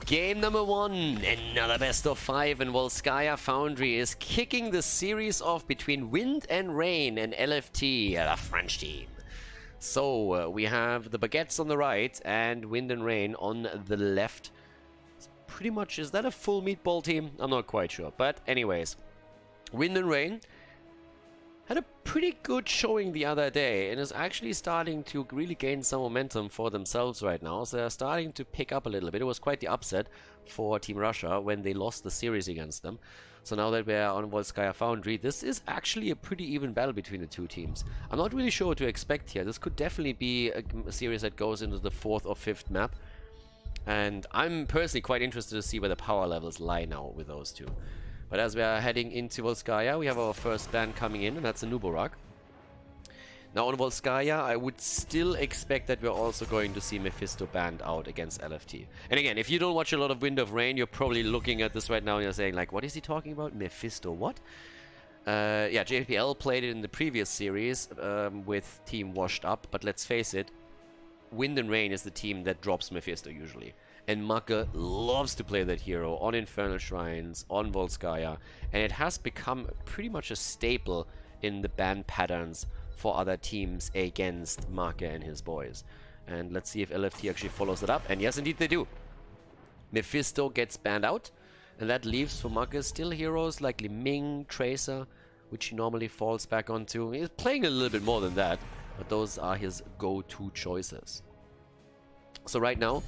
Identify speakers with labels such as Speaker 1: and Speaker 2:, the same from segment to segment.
Speaker 1: Game number 1, another best of 5, and Volskaya Foundry is kicking the series off between Wind and Rain and LFT, a French team. So we have the Baguettes on the right and Wind and Rain on the left. Pretty much, is that a full meatball team? I'm not quite sure, but anyways, Wind and Rain had a pretty good showing the other day and is actually starting to really gain some momentum for themselves right now. So they're starting to pick up a little bit. It was quite the upset for Team Russia when they lost the series against them. So now that we're on Volskaya Foundry, this is actually a pretty even battle between the two teams. I'm not really sure what to expect here. This could definitely be a series that goes into the 4th or 5th map. And I'm personally quite interested to see where the power levels lie now with those two. But as we are heading into Volskaya, we have our first ban coming in, and that's a Nuborak. Now on Volskaya, I would still expect that we're also going to see Mephisto banned out against LFT. And again, if you don't watch a lot of Wind of Rain, you're probably looking at this right now and you're saying, like, what is he talking about? Mephisto what? Yeah, JPL played it in the previous series with Team Washed Up, but let's face it, Wind and Rain is the team that drops Mephisto usually. And Macke loves to play that hero on Infernal Shrines, on Volskaya, and it has become pretty much a staple in the ban patterns for other teams against Macke and his boys. And let's see if LFT actually follows it up, and yes indeed they do. Mephisto gets banned out, and that leaves for Macke still heroes like Li Ming, Tracer, which he normally falls back onto. He's playing a little bit more than that, but those are his go-to choices. So right now,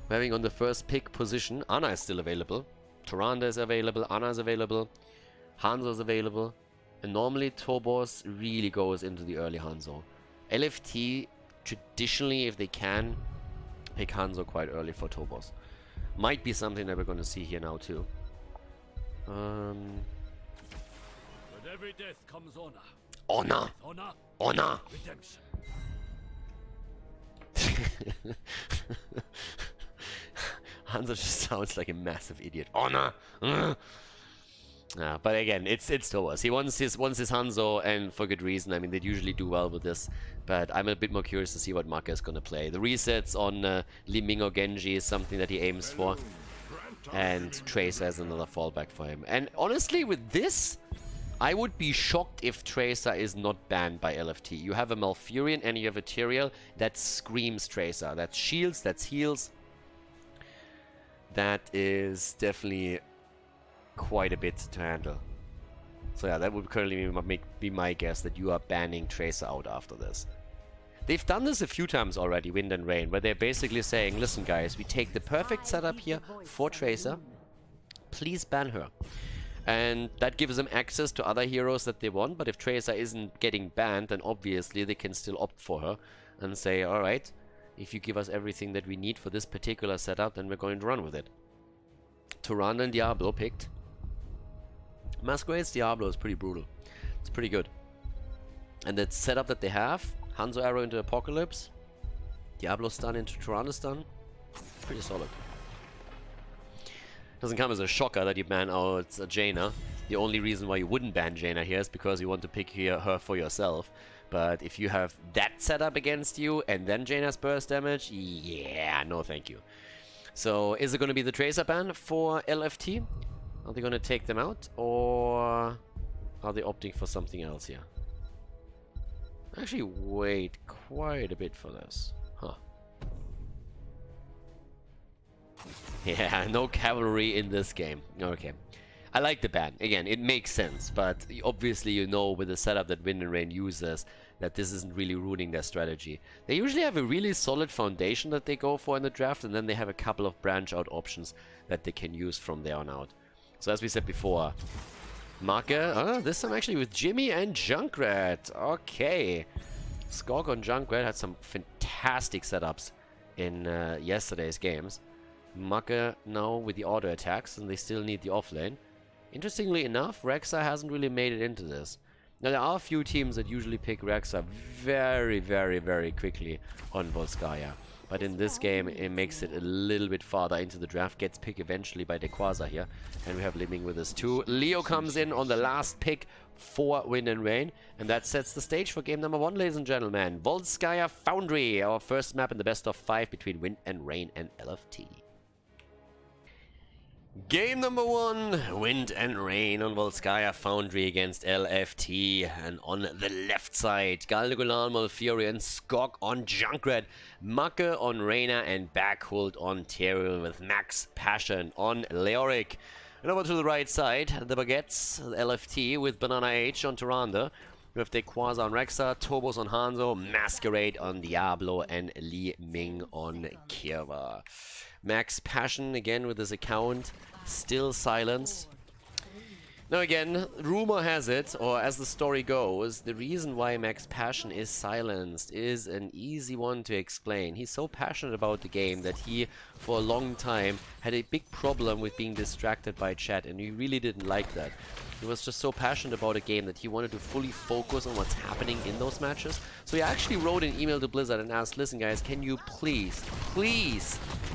Speaker 1: we're having on the first pick position, Ana is still available, Tyrande is available, Ana is available, Hanzo is available, and normally Tobos really goes into the early Hanzo. LFT, traditionally, if they can, pick Hanzo quite early for Tobos. Might be something that we're going to see here now too.
Speaker 2: With every death comes honor.
Speaker 1: Honor!
Speaker 2: Honor.
Speaker 1: Honor!
Speaker 2: Redemption.
Speaker 1: Hanzo just sounds like a massive idiot. Honor! But again, it's Tobos. He wants his Hanzo, and for good reason. I mean, they usually do well with this. But I'm a bit more curious to see what Macke is going to play. The resets on Li Ming or Genji is something that he aims for. And Tracer has another fallback for him. And honestly, with this, I would be shocked if Tracer is not banned by LFT. You have a Malfurion and you have a Tyrael that screams Tracer. That's shields, that's heals. That is definitely quite a bit to handle. So yeah, that would currently be my guess, that you are banning Tracer out after this. They've done this a few times already, Wind and Rain, where they're basically saying, listen guys, we take the perfect setup here for Tracer. Please ban her. And that gives them access to other heroes that they want, but if Tracer isn't getting banned, then obviously they can still opt for her and say, alright, if you give us everything that we need for this particular setup, then we're going to run with it. Tyrande and Diablo picked. Masquerade's Diablo is pretty brutal. It's pretty good. And the setup that they have, Hanzo Arrow into Apocalypse, Diablo stun into Tyrande stun, pretty solid. Doesn't come as a shocker that you ban out Jaina. The only reason why you wouldn't ban Jaina here is because you want to pick her for yourself. But if you have that setup against you and then Jaina's burst damage, yeah, no thank you. So is it going to be the Tracer ban for LFT? Are they going to take them out, or are they opting for something else here? Actually wait quite a bit for this. Huh. Yeah, no cavalry in this game. Okay. I like the ban. Again, it makes sense, but obviously you know with the setup that Wind and Rain uses that this isn't really ruining their strategy. They usually have a really solid foundation that they go for in the draft, and then they have a couple of branch out options that they can use from there on out. So as we said before, Macke, this time actually with Jimmy and Junkrat. Okay. Skog on Junkrat had some fantastic setups in yesterday's games. Macke now with the auto attacks, and they still need the offlane. Interestingly enough, Rexa hasn't really made it into this. Now there are a few teams that usually pick Rexa very, very, very quickly on Volskaya. But in this game, it makes it a little bit farther into the draft. Gets picked eventually by Dequaza here. And we have Li Ming with us too. Leo comes in on the last pick for Wind and Rain. And that sets the stage for game number 1, ladies and gentlemen. Volskaya Foundry, our first map in the best of 5 between Wind and Rain and LFT. Game number 1, Wind and Rain on Volskaya Foundry against LFT. And on the left side, Khaldor, Malfurion, Skog on Junkrat, Macke on Reyna, and Backhold on Tyrael with Max Passion on Leoric. And over to the right side, the Baguettes, LFT with Banana H on Tyrande, with Dequaza on Rexa, Tobos on Hanzo, Masquerade on Diablo, and Li Ming on Kirva. Max Passion again with his account still silenced. Now again, rumor has it, or as the story goes, the reason why Max Passion is silenced is an easy one to explain. He's so passionate about the game that he, for a long time, had a big problem with being distracted by chat, and he really didn't like that. He was just so passionate about a game that he wanted to fully focus on what's happening in those matches. So he actually wrote an email to Blizzard and asked, listen guys, can you please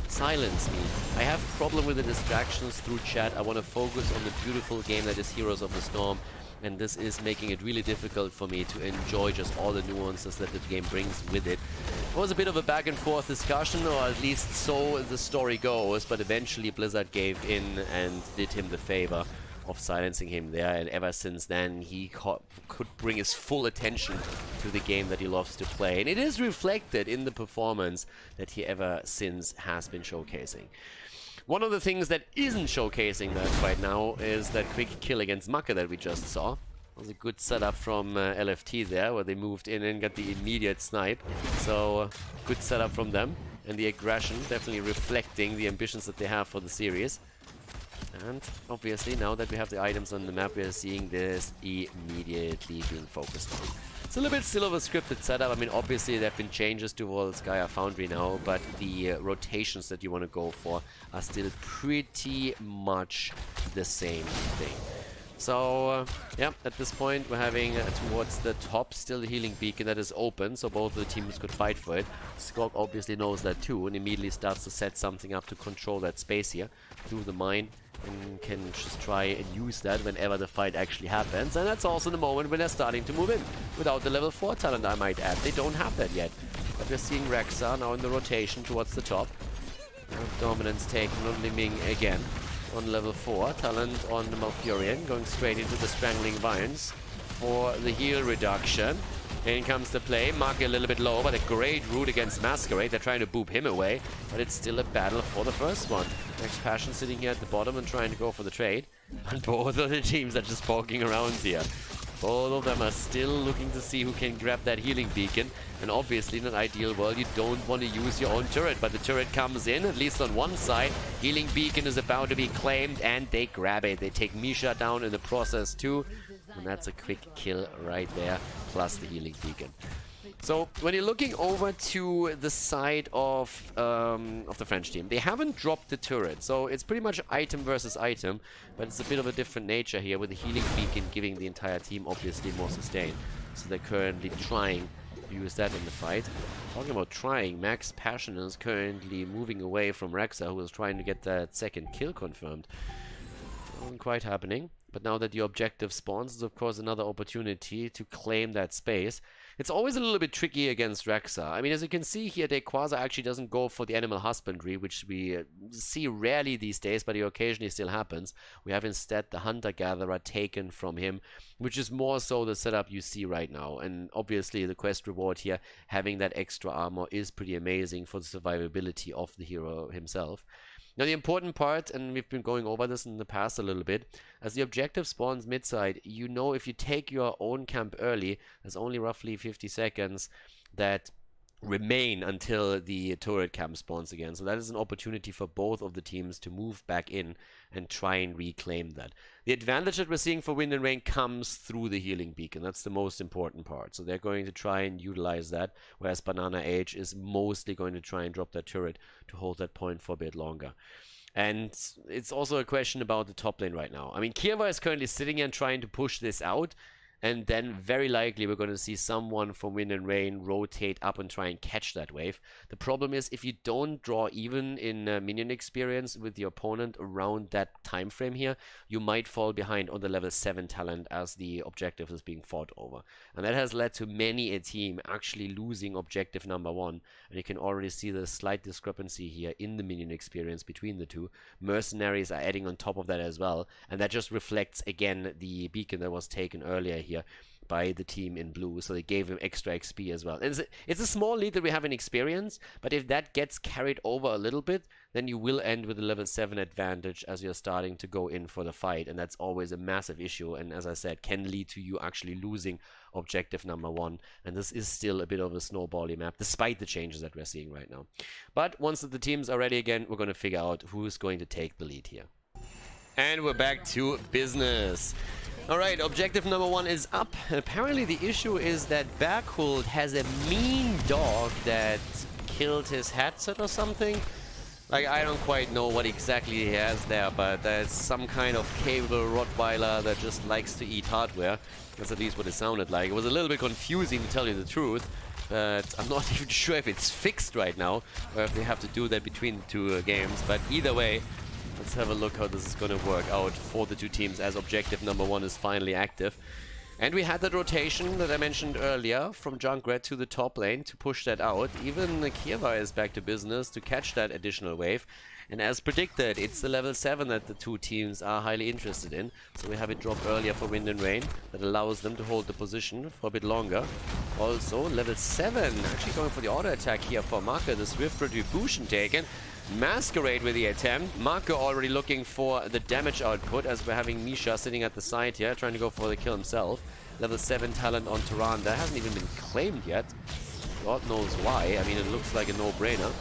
Speaker 1: silence me? I have a problem with the distractions through chat. I want to focus on the beautiful game that is Heroes of the Storm. And this is making it really difficult for me to enjoy just all the nuances that the game brings with it. It was a bit of a back and forth discussion, or at least so the story goes, but eventually Blizzard gave in and did him the favor of silencing him there, and ever since then he could bring his full attention to the game that he loves to play, and it is reflected in the performance that he ever since has been showcasing. One of the things that isn't showcasing that right now is that quick kill against Macke that we just saw. It was a good setup from LFT there, where they moved in and got the immediate snipe, so good setup from them, and the aggression definitely reflecting the ambitions that they have for the series. And obviously, now that we have the items on the map, we are seeing this immediately being focused on. It's a little bit still of a scripted setup. I mean, obviously, there have been changes to Volskaya Foundry now, but the rotations that you want to go for are still pretty much the same thing. So, yeah, at this point, we're having towards the top still the healing beacon that is open, so both of the teams could fight for it. Skog obviously knows that too, and immediately starts to set something up to control that space here through the mine, and can just try and use that whenever the fight actually happens. And that's also the moment when they're starting to move in, without the level 4 talent, I might add. They don't have that yet. But we're seeing Rexa now in the rotation towards the top. Dominance taken on Li Ming again. On level 4, talent on the Malfurion, going straight into the Strangling Vines for the heal reduction. In comes the play, Macke a little bit low, but a great root against Masquerade. They're trying to boop him away, but it's still a battle for the first one. Max Passion sitting here at the bottom and trying to go for the trade. And both of the teams are just poking around here. Both of them are still looking to see who can grab that healing beacon. And obviously, in an ideal world, you don't want to use your own turret. But the turret comes in, at least on one side. Healing beacon is about to be claimed, and they grab it. They take Misha down in the process too. And that's a quick kill right there, plus the healing beacon. So when you're looking over to the side of the French team, they haven't dropped the turret, so it's pretty much item versus item, but it's a bit of a different nature here, with the healing beacon giving the entire team obviously more sustain. So they're currently trying to use that in the fight. Talking about trying, Max Passion is currently moving away from Rexa, who is trying to get that second kill confirmed. Not quite happening, but now that the objective spawns, is of course another opportunity to claim that space. It's always a little bit tricky against Rexa. I mean, as you can see here, Dequaza actually doesn't go for the animal husbandry, which we see rarely these days, but it occasionally still happens. We have instead the hunter-gatherer taken from him, which is more so the setup you see right now. And obviously the quest reward here, having that extra armor, is pretty amazing for the survivability of the hero himself. Now the important part, and we've been going over this in the past a little bit, as the objective spawns mid-side, you know if you take your own camp early, there's only roughly 50 seconds that remain until the turret camp spawns again. So that is an opportunity for both of the teams to move back in and try and reclaim that. The advantage that we're seeing for Wind and Rain comes through the healing beacon. That's the most important part. So they're going to try and utilize that, whereas Banana Age is mostly going to try and drop that turret to hold that point for a bit longer. And it's also a question about the top lane right now. I mean, Kirva is currently sitting here and trying to push this out. and then very likely we're going to see someone from Wind and Rain rotate up and try and catch that wave. The problem is if you don't draw even in minion experience with your opponent around that time frame here, you might fall behind on the level 7 talent as the objective is being fought over. And that has led to many a team actually losing objective number 1, and you can already see the slight discrepancy here in the minion experience between the two. Mercenaries are adding on top of that as well, and that just reflects again the beacon that was taken earlier here by the team in blue, so they gave him extra XP as well. And it's a small lead that we have in experience, but if that gets carried over a little bit, then you will end with a level 7 advantage as you're starting to go in for the fight, and that's always a massive issue, and as I said, can lead to you actually losing objective number 1, and this is still a bit of a snowbally map, despite the changes that we're seeing right now. But once the teams are ready again, we're going to figure out who's going to take the lead here. And we're back to business. Alright, objective number 1 is up. And apparently the issue is that Berghult has a mean dog that killed his headset or something. Like, I don't quite know what exactly he has there, but that's some kind of cable Rottweiler that just likes to eat hardware. That's at least what it sounded like. It was a little bit confusing, to tell you the truth, but I'm not even sure if it's fixed right now, or if they have to do that between the two games. But either way, let's have a look how this is going to work out for the two teams as objective number 1 is finally active. And we had that rotation that I mentioned earlier from Junkrat to the top lane to push that out. Even Kieva is back to business to catch that additional wave. And as predicted, it's the level 7 that the two teams are highly interested in. So we have it drop earlier for Wind and Rain that allows them to hold the position for a bit longer. Also, level 7 actually going for the auto attack here for Marco. The Swift Retribution taken. Masquerade with the attempt. Marco already looking for the damage output as we're having Misha sitting at the side here trying to go for the kill himself. Level 7 talent on Tyrande hasn't even been claimed yet. God knows why. I mean, it looks like a no-brainer.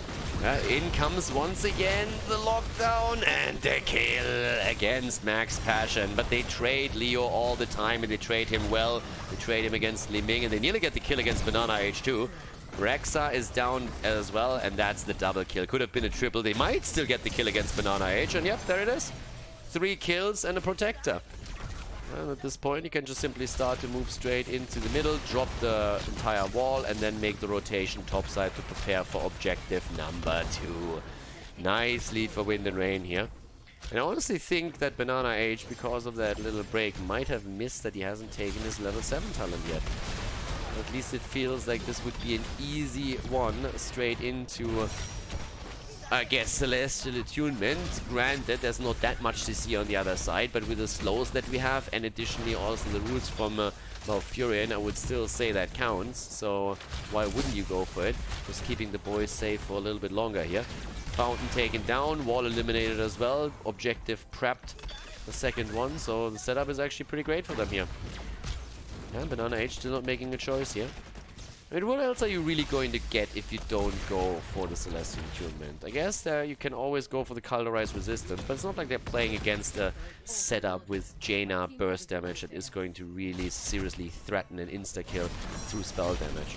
Speaker 1: In comes once again the lockdown and the kill against Max Passion. But they trade Leo all the time and they trade him well. They trade him against Li Ming and they nearly get the kill against Banana H2. Rexa is down as well, and that's the double kill. Could have been a triple. They might still get the kill against Banana H, and yep, there it is. 3 kills and a protector. And at this point, you can just simply start to move straight into the middle, drop the entire wall, and then make the rotation topside to prepare for objective number 2. Nice lead for Wind and Rain here. And I honestly think that Banana H, because of that little break, might have missed that he hasn't taken his level 7 talent yet. At least it feels like this would be an easy one straight into, I guess, Celestial Attunement. Granted, there's not that much to see on the other side, but with the slows that we have, and additionally also the roots from Malfurion, I would still say that counts. So why wouldn't you go for it? Just keeping the boys safe for a little bit longer here. Fountain taken down, wall eliminated as well. Objective prepped, the second one, so the setup is actually pretty great for them here. Yeah, Banana H still not making a choice here. I mean, what else are you really going to get if you don't go for the Celestial Attunement? I guess you can always go for the Khaldor's Resistance, but it's not like they're playing against a setup with Jaina burst damage that is going to really seriously threaten an insta-kill through spell damage.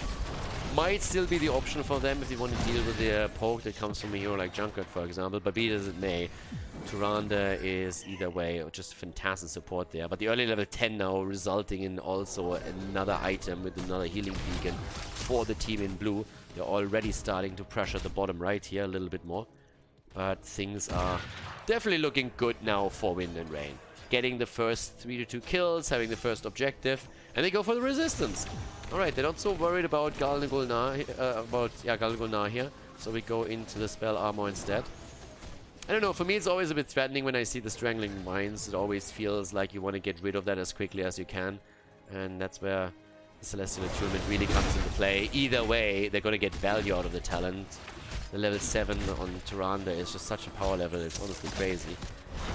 Speaker 1: Might still be the option for them if they want to deal with the poke that comes from a hero like Junkrat, for example, but be it as it may, Tyrande is either way just fantastic support there. But the early level 10 now resulting in also another item with another healing beacon for the team in blue. They're already starting to pressure the bottom right here a little bit more. But things are definitely looking good now for Wind and Rain. Getting the first 3-2 kills, having the first objective, and they go for the resistance. Alright, they're not so worried about Galna Gulnar here, so we go into the spell armor instead. I don't know, for me it's always a bit threatening when I see the Strangling Mines. It always feels like you want to get rid of that as quickly as you can, and that's where the Celestial Attunement really comes into play. Either way, they're going to get value out of the talent. The level 7 on Tyrande is just such a power level, it's honestly crazy.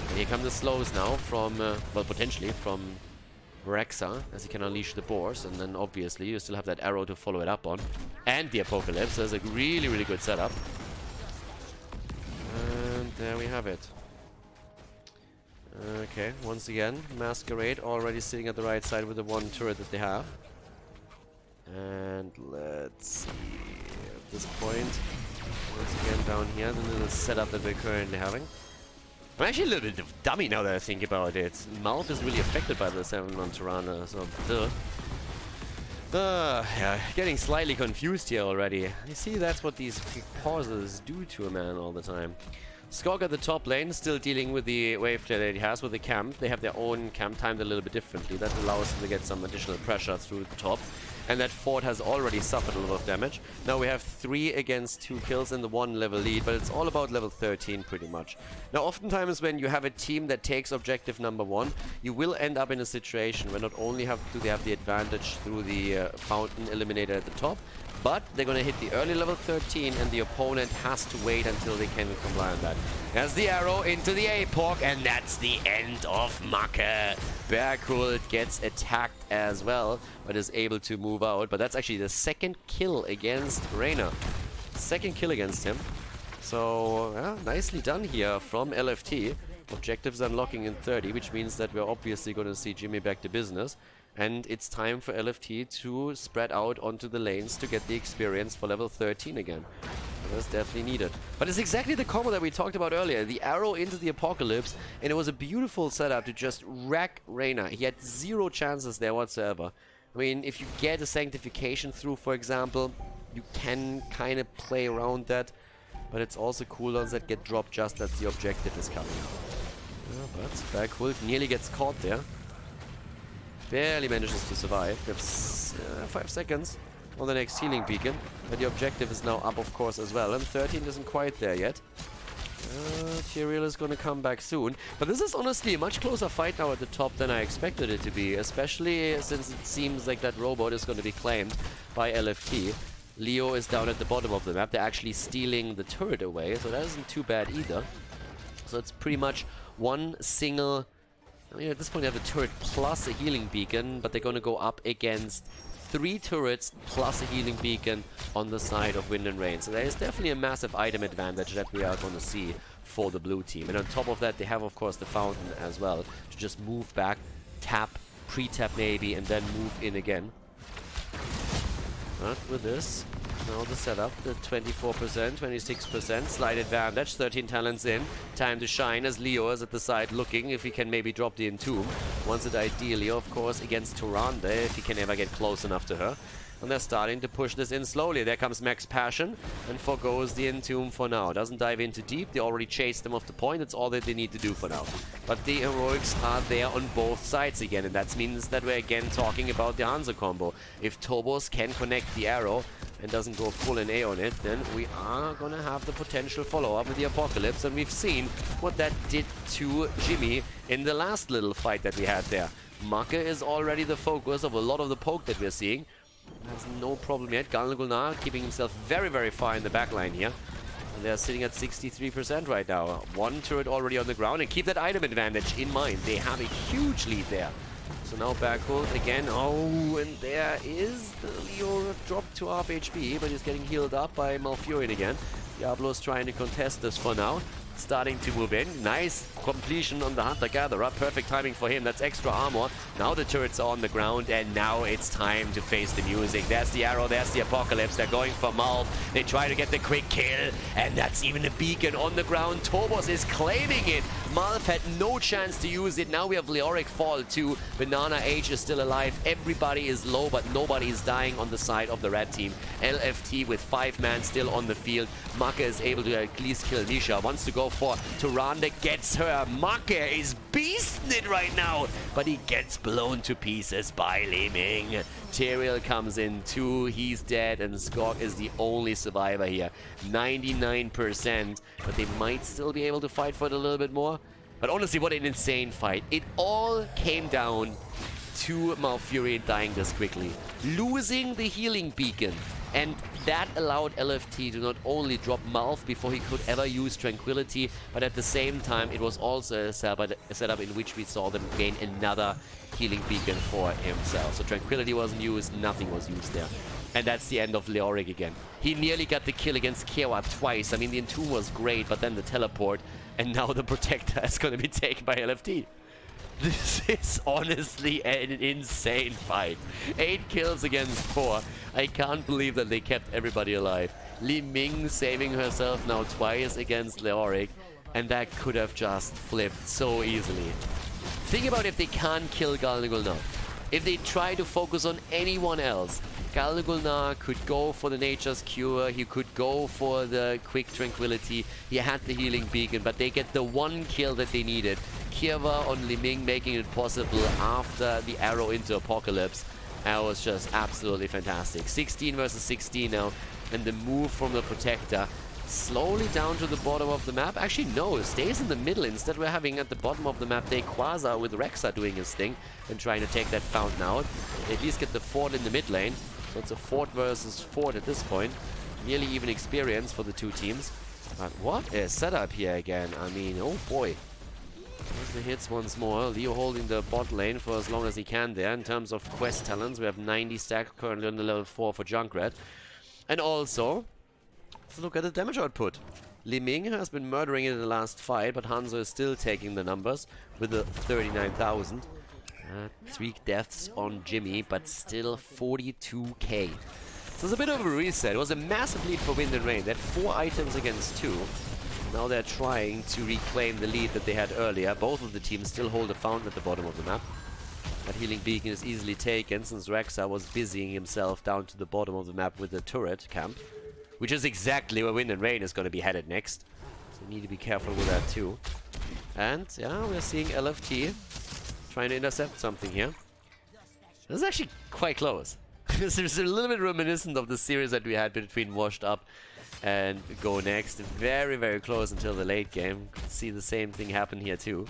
Speaker 1: And here come the slows now from, well, potentially from Rexa, as he can unleash the boars, and then obviously you still have that arrow to follow it up on. And the Apocalypse, so that's a really, really good setup. And there we have it. Okay, once again, Masquerade already sitting at the right side with the one turret that they have. And let's see, at this point, once again down here, the little setup that we're currently having. I'm actually a little bit of dummy now that I think about it. Malf is really affected by the 7-1 Tirana, so yeah, getting slightly confused here already. You see, that's what these pauses do to a man all the time. Skog at the top lane, still dealing with the wave clear that he has with the camp. They have their own camp timed a little bit differently. That allows them to get some additional pressure through the top. And that fort has already suffered a lot of damage. Now we have 3 against 2 kills in the 1 level lead, but it's all about level 13 pretty much. Now oftentimes when you have a team that takes objective number 1, you will end up in a situation where not only do they have the advantage through the fountain eliminator at the top, but they're going to hit the early level 13 and the opponent has to wait until they can comply on that. There's the arrow into the APOC and that's the end of Macke. Berghult gets attacked as well, but is able to move out. But that's actually the second kill against Reyna. Second kill against him. So, yeah, nicely done here from LFT. Objectives unlocking in 30, which means that we're obviously going to see Jimmy back to business. And it's time for LFT to spread out onto the lanes to get the experience for level 13 again. That's definitely needed. But it's exactly the combo that we talked about earlier. The arrow into the apocalypse, and it was a beautiful setup to just wreck Reyna. He had 0 chances there whatsoever. I mean, if you get a sanctification through, for example, you can kind of play around that. But it's also cooldowns that get dropped just as the objective is coming. Yeah, but Berghult nearly gets caught there. Barely manages to survive. We have 5 seconds on the next healing beacon. But the objective is now up, of course, as well. And 13 isn't quite there yet. Tyrael is going to come back soon. But this is honestly a much closer fight now at the top than I expected it to be. Especially since it seems like that robot is going to be claimed by LFT. Leo is down at the bottom of the map. They're actually stealing the turret away. So that isn't too bad either. So it's pretty much one single... I mean, at this point, you have a turret plus a healing beacon, but they're going to go up against 3 turrets plus a healing beacon on the side of Wind and Rain. So there is definitely a massive item advantage that we are going to see for the blue team. And on top of that, they have, of course, the fountain as well to just move back, tap, pre-tap maybe, and then move in again. But with this, now the setup, the 24%, 26%, slight advantage, 13 talents in. Time to shine as Leo is at the side looking if he can maybe drop the Entomb. Wants it ideally, of course, against Tyrande if he can ever get close enough to her. And they're starting to push this in slowly. There comes Max Passion and forgoes the Entomb for now. Doesn't dive into deep. They already chased them off the point. That's all that they need to do for now. But the heroics are there on both sides again. And that means that we're again talking about the Hanzo combo. If Tobos can connect the arrow and doesn't go full in A on it, then we are going to have the potential follow-up with the Apocalypse. And we've seen what that did to Jimmy in the last little fight that we had there. Macke is already the focus of a lot of the poke that we're seeing. Has no problem yet. Galnagulnar keeping himself very, very far in the backline here. And they're sitting at 63% right now. 1 turret already on the ground. And keep that item advantage in mind. They have a huge lead there. So now Berghult again. Oh, and there is the Leo dropped to half HP, but he's getting healed up by Malfurion again. Diablo's trying to contest this for now. Starting to move in. Nice completion on the Hunter-Gatherer. Perfect timing for him. That's extra armor. Now the turrets are on the ground, and now it's time to face the music. There's the arrow, there's the Apocalypse. They're going for Malf. They try to get the quick kill, and that's even a beacon on the ground. Tobos is claiming it. Malf had no chance to use it. Now we have Leoric fall too. Banana Age is still alive. Everybody is low, but nobody is dying on the side of the red team. LFT with 5 man still on the field. Macke is able to at least kill Nisha. Wants to go for Tyrande, gets her. Macke is beasting it right now, but he gets blown to pieces by Leming. Tyrael comes in too. He's dead, and Skog is the only survivor here. 99%, but they might still be able to fight for it a little bit more. But honestly, what an insane fight. It all came down to Malfurion dying this quickly. Losing the healing beacon. And that allowed LFT to not only drop Malf before he could ever use Tranquility, but at the same time it was also a setup in which we saw them gain another healing beacon for himself. So Tranquility wasn't used, nothing was used there. And that's the end of Leoric again. He nearly got the kill against Kiewa twice. I mean, the Entomb was great, but then the teleport, and now the Protector is going to be taken by LFT. This is honestly an insane fight. 8 kills against 4. I can't believe that they kept everybody alive. Li Ming saving herself now twice against Leoric. And that could have just flipped so easily. Think about if they can't kill Khaldor. If they try to focus on anyone else, Khaldor could go for the Nature's Cure, he could go for the Quick Tranquility, he had the Healing Beacon, but they get the one kill that they needed. Kieva on Li Ming making it possible after the arrow into Apocalypse. That was just absolutely fantastic. 16 versus 16 now, and the move from the Protector slowly down to the bottom of the map. Actually, no, it stays in the middle. Instead, we're having at the bottom of the map Quasar with Rexa doing his thing and trying to take that fountain out. They at least get the Fort in the mid lane. So it's a Fort versus Fort at this point. Nearly even experience for the two teams. But what a setup here again. I mean, oh boy. There's the hits once more. Leo holding the bot lane for as long as he can there. In terms of quest talents, we have 90 stack currently on the level 4 for Junkrat. And also, let's look at the damage output. Li Ming has been murdering it in the last fight, but Hanzo is still taking the numbers with the 39,000. 3 deaths on Jimmy, but still 42k. So it's a bit of a reset. It was a massive lead for Wind and Rain. They had 4 items against 2. Now they're trying to reclaim the lead that they had earlier. Both of the teams still hold a fountain at the bottom of the map. That Healing Beacon is easily taken since Rexa was busying himself down to the bottom of the map with the turret camp. Which is exactly where Wind and Rain is going to be headed next. So we need to be careful with that too. And yeah, we're seeing LFT trying to intercept something here. This is actually quite close. This is a little bit reminiscent of the series that we had between Washed Up and Go Next. Very, very close until the late game. Could see the same thing happen here too.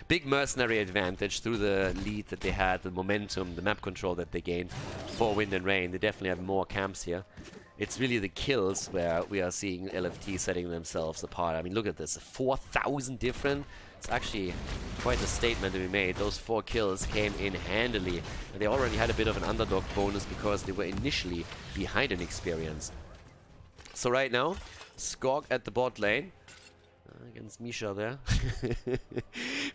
Speaker 1: Big mercenary advantage through the lead that they had, the momentum, the map control that they gained for Wind and Rain. They definitely have more camps here. It's really the kills where we are seeing LFT setting themselves apart. I mean, look at this, 4,000 different. It's actually quite a statement to be made. Those 4 kills came in handily. And they already had a bit of an underdog bonus because they were initially behind in experience. So right now, Skog at the bot lane. Against Misha there.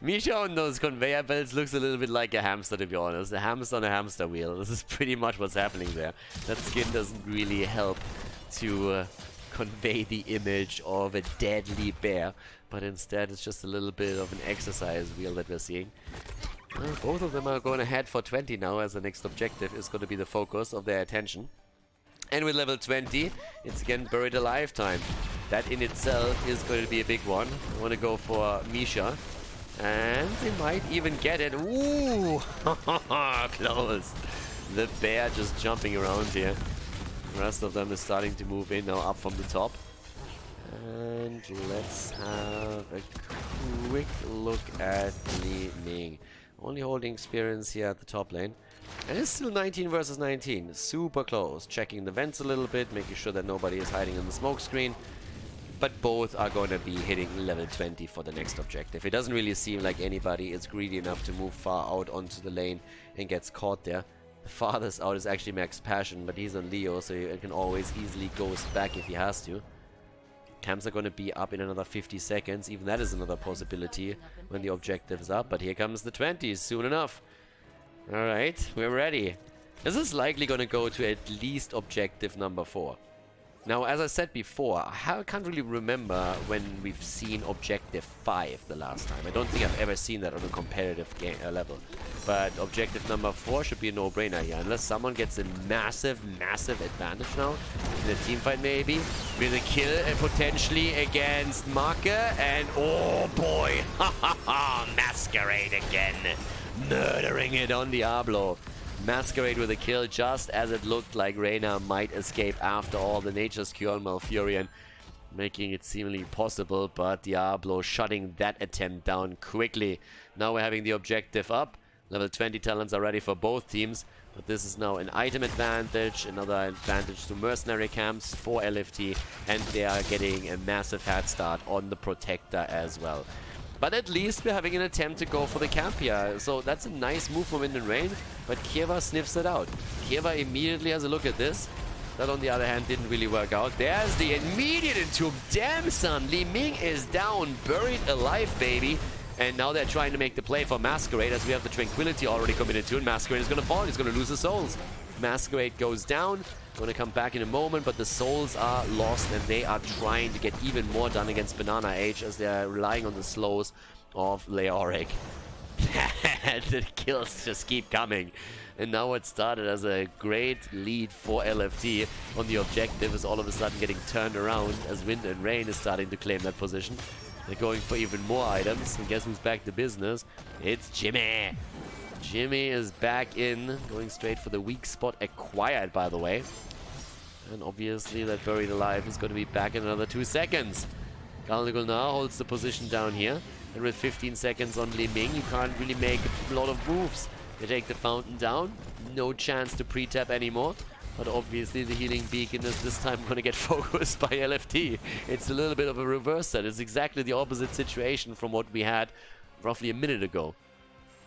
Speaker 1: Misha on those conveyor belts looks a little bit like a hamster, to be honest. A hamster on a hamster wheel. This is pretty much what's happening there. That skin doesn't really help to convey the image of a deadly bear, but instead it's just a little bit of an exercise wheel that we're seeing. Both of them are going to head for 20 now, as the next objective is going to be the focus of their attention. And with level 20, it's again Buried Alive time. That in itself is going to be a big one. I want to go for Misha. And they might even get it. Ooh! Close. The bear just jumping around here. The rest of them is starting to move in now up from the top. And let's have a quick look at Li Ming. Only holding experience here at the top lane. And it's still 19 versus 19. Super close. Checking the vents a little bit, making sure that nobody is hiding in the smoke screen. But both are going to be hitting level 20 for the next objective. It doesn't really seem like anybody is greedy enough to move far out onto the lane and gets caught there. The farthest out is actually Max Passion, but he's on Leo, so he can always easily ghost back if he has to. Camps are going to be up in another 50 seconds. Even that is another possibility when the objective is up. But here comes the 20s soon enough. Alright, we're ready. This is likely going to go to at least objective number 4. Now, as I said before, I can't really remember when we've seen objective 5 the last time. I don't think I've ever seen that on a competitive game, level. But objective number 4 should be a no-brainer here. Unless someone gets a massive, massive advantage now. In a team fight maybe. With a kill potentially against Marker. And oh boy! Ha ha ha! Masquerade again. Murdering it on Diablo. Masquerade with a kill just as it looked like Reyna might escape after all the Nature's Cure on Malfurion, making it seemingly possible, but Diablo shutting that attempt down quickly. Now we're having the objective up. Level 20 talents are ready for both teams, but this is now an item advantage, another advantage to mercenary camps for LFT, and they are getting a massive head start on the Protector as well. But at least we're having an attempt to go for the camp here. So that's a nice move from Wind and Rain, but Kieva sniffs it out. Kieva immediately has a look at this. That, on the other hand, didn't really work out. There's the immediate entomb. Damn, son. Li Ming is down. Buried alive, baby. And now they're trying to make the play for Masquerade, as we have the Tranquility already committed to. And Masquerade is going to fall. He's going to lose his souls. Masquerade goes down. Gonna come back in a moment, but the souls are lost and they are trying to get even more done against Banana Age as they are relying on the slows of Leoric. The kills just keep coming. And now what started as a great lead for LFT on the objective is all of a sudden getting turned around as Wind and Rain is starting to claim that position. They're going for even more items, and guess who's back to business? It's Jimmy! Jimmy is back in, going straight for the weak spot, acquired by the way. And obviously that Buried Alive is going to be back in another 2 seconds. Khaldor now holds the position down here. And with 15 seconds on Li Ming, you can't really make a lot of moves. They take the fountain down. No chance to pre-tap anymore. But obviously the healing beacon is this time going to get focused by LFT. It's a little bit of a reverse set. It's exactly the opposite situation from what we had roughly a minute ago.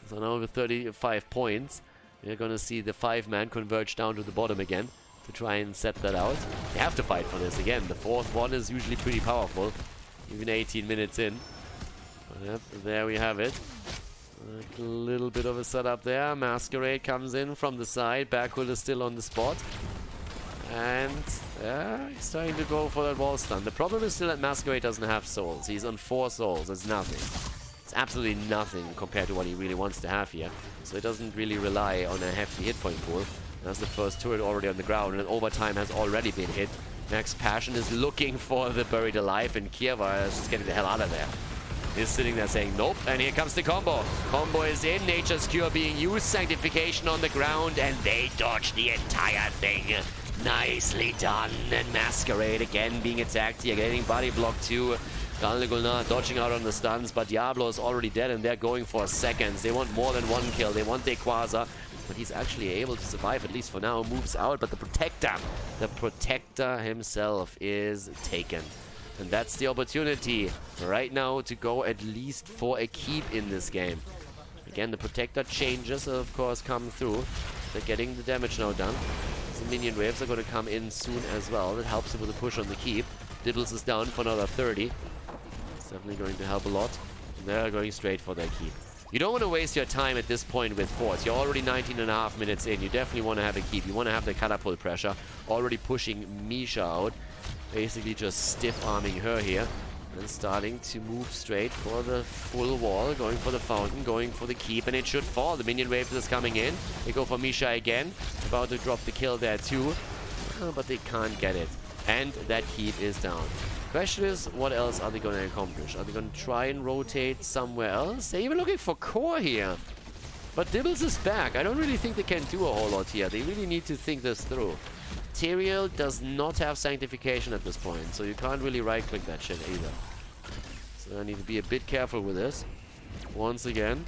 Speaker 1: So now with 35 points, we're going to see the 5-man converge down to the bottom again to try and set that out. They have to fight for this again. The 4th one is usually pretty powerful, even 18 minutes in. But yep, there we have it. A little bit of a setup there. Masquerade comes in from the side. Backward is still on the spot. And he's trying to go for that wall stun. The problem is still that Masquerade doesn't have souls. He's on 4 souls. It's nothing. It's absolutely nothing compared to what he really wants to have here. So he doesn't really rely on a hefty hit point pool. That's the first turret already on the ground, and overtime has already been hit. Max Passion is looking for the Buried Alive, and Kiewa is just getting the hell out of there. He's sitting there saying nope, and here comes the combo. Combo is in, Nature's Cure being used, Sanctification on the ground, and they dodge the entire thing. Nicely done, and Masquerade again being attacked here, getting body block too. Khaldor dodging out on the stuns, but Diablo is already dead, and they're going for seconds. They want more than 1 kill, they want Quasar. But he's actually able to survive, at least for now. Moves out, but the Protector himself is taken. And that's the opportunity right now to go at least for a keep in this game. Again, the Protector changes, of course, come through. They're getting the damage now done. The minion waves are going to come in soon as well. That helps him with a push on the keep. Dibbles is down for another 30. It's definitely going to help a lot. And they're going straight for their keep. You don't want to waste your time at this point with forts. You're already 19.5 minutes in. You definitely want to have a keep. You want to have the catapult pressure. Already pushing Misha out. Basically just stiff-arming her here. And starting to move straight for the full wall. Going for the fountain. Going for the keep. And it should fall. The minion wave is coming in. They go for Misha again. About to drop the kill there too. But they can't get it. And that keep is down. Question is, what else are they going to accomplish? Are they going to try and rotate somewhere else? They're even looking for core here. But Dibbles is back. I don't really think they can do a whole lot here. They really need to think this through. Tyrael does not have Sanctification at this point, so you can't really right-click that shit either. So I need to be a bit careful with this. Once again,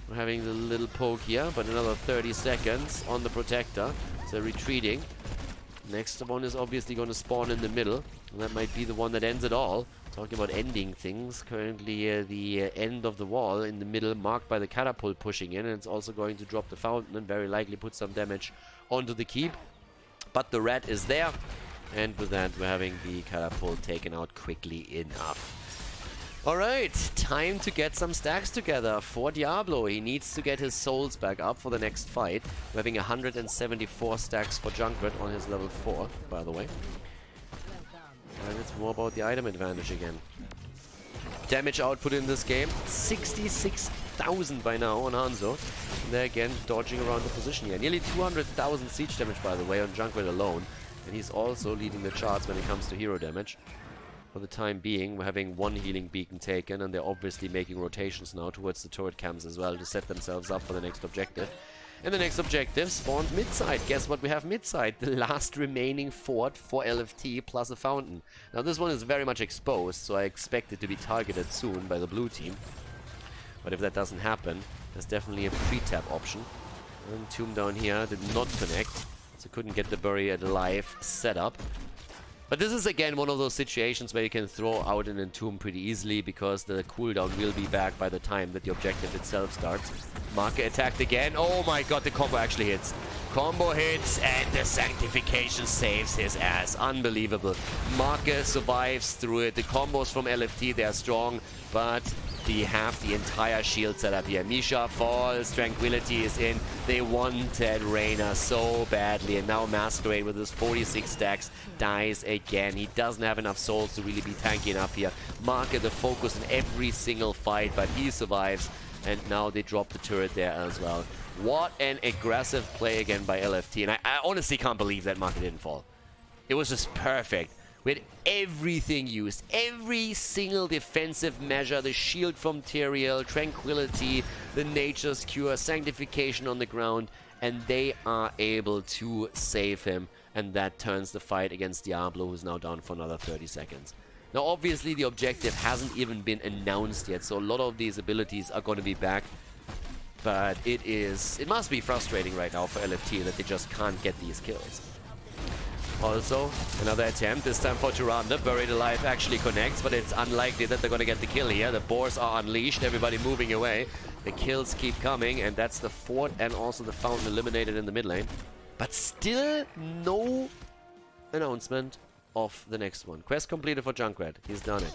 Speaker 1: we're having the little poke here, but another 30 seconds on the Protector. So retreating. Next one is obviously going to spawn in the middle. And that might be the one that ends it all. Talking about ending things. Currently the end of the wall in the middle, marked by the catapult pushing in. And it's also going to drop the fountain and very likely put some damage onto the keep. But the red is there. And with that, we're having the catapult taken out quickly enough. Alright, time to get some stacks together for Diablo. He needs to get his souls back up for the next fight. We're having 174 stacks for Junkrat on his level 4, by the way. And it's more about the item advantage again. Damage output in this game, 66,000 by now on Hanzo. And they're again dodging around the position here. Nearly 200,000 siege damage, by the way, on Junkrat alone. And he's also leading the charts when it comes to hero damage. For the time being, we're having 1 healing beacon taken, and they're obviously making rotations now towards the turret camps as well to set themselves up for the next objective. And the next objective spawned midside. Guess what we have midside? The last remaining fort for LFT plus a fountain. Now this one is very much exposed, so I expect it to be targeted soon by the blue team. But if that doesn't happen, there's definitely a pre-tap option. And Tomb down here did not connect, so couldn't get the Buried Alive set up. But this is again one of those situations where you can throw out an Entomb pretty easily because the cooldown will be back by the time that the objective itself starts. Marker attacked again. Oh my god, the combo actually hits. Combo hits and the Sanctification saves his ass. Unbelievable. Marker survives through it. The combos from LFT, they are strong, but We have the entire shield set up here. Misha falls, Tranquility is in. They wanted Reyna so badly, and now Masquerade with his 46 stacks dies again. He doesn't have enough souls to really be tanky enough here. Market the focus in every single fight, but he survives, and now they drop the turret there as well. What an aggressive play again by LFT, and I honestly can't believe that Market didn't fall. It was just perfect. We had everything used, every single defensive measure, the shield from Tyrael, Tranquility, the Nature's Cure, Sanctification on the ground, and they are able to save him, and that turns the fight against Diablo, who's now down for another 30 seconds. Now obviously the objective hasn't even been announced yet, so a lot of these abilities are going to be back, but it must be frustrating right now for LFT that they just can't get these kills. Also, another attempt, this time for Tyrande. Buried Alive actually connects, but it's unlikely that they're going to get the kill here. The boars are unleashed, everybody moving away. The kills keep coming, and that's the fort and also the fountain eliminated in the mid lane. But still no announcement of the next one. Quest completed for Junkrat. He's done it.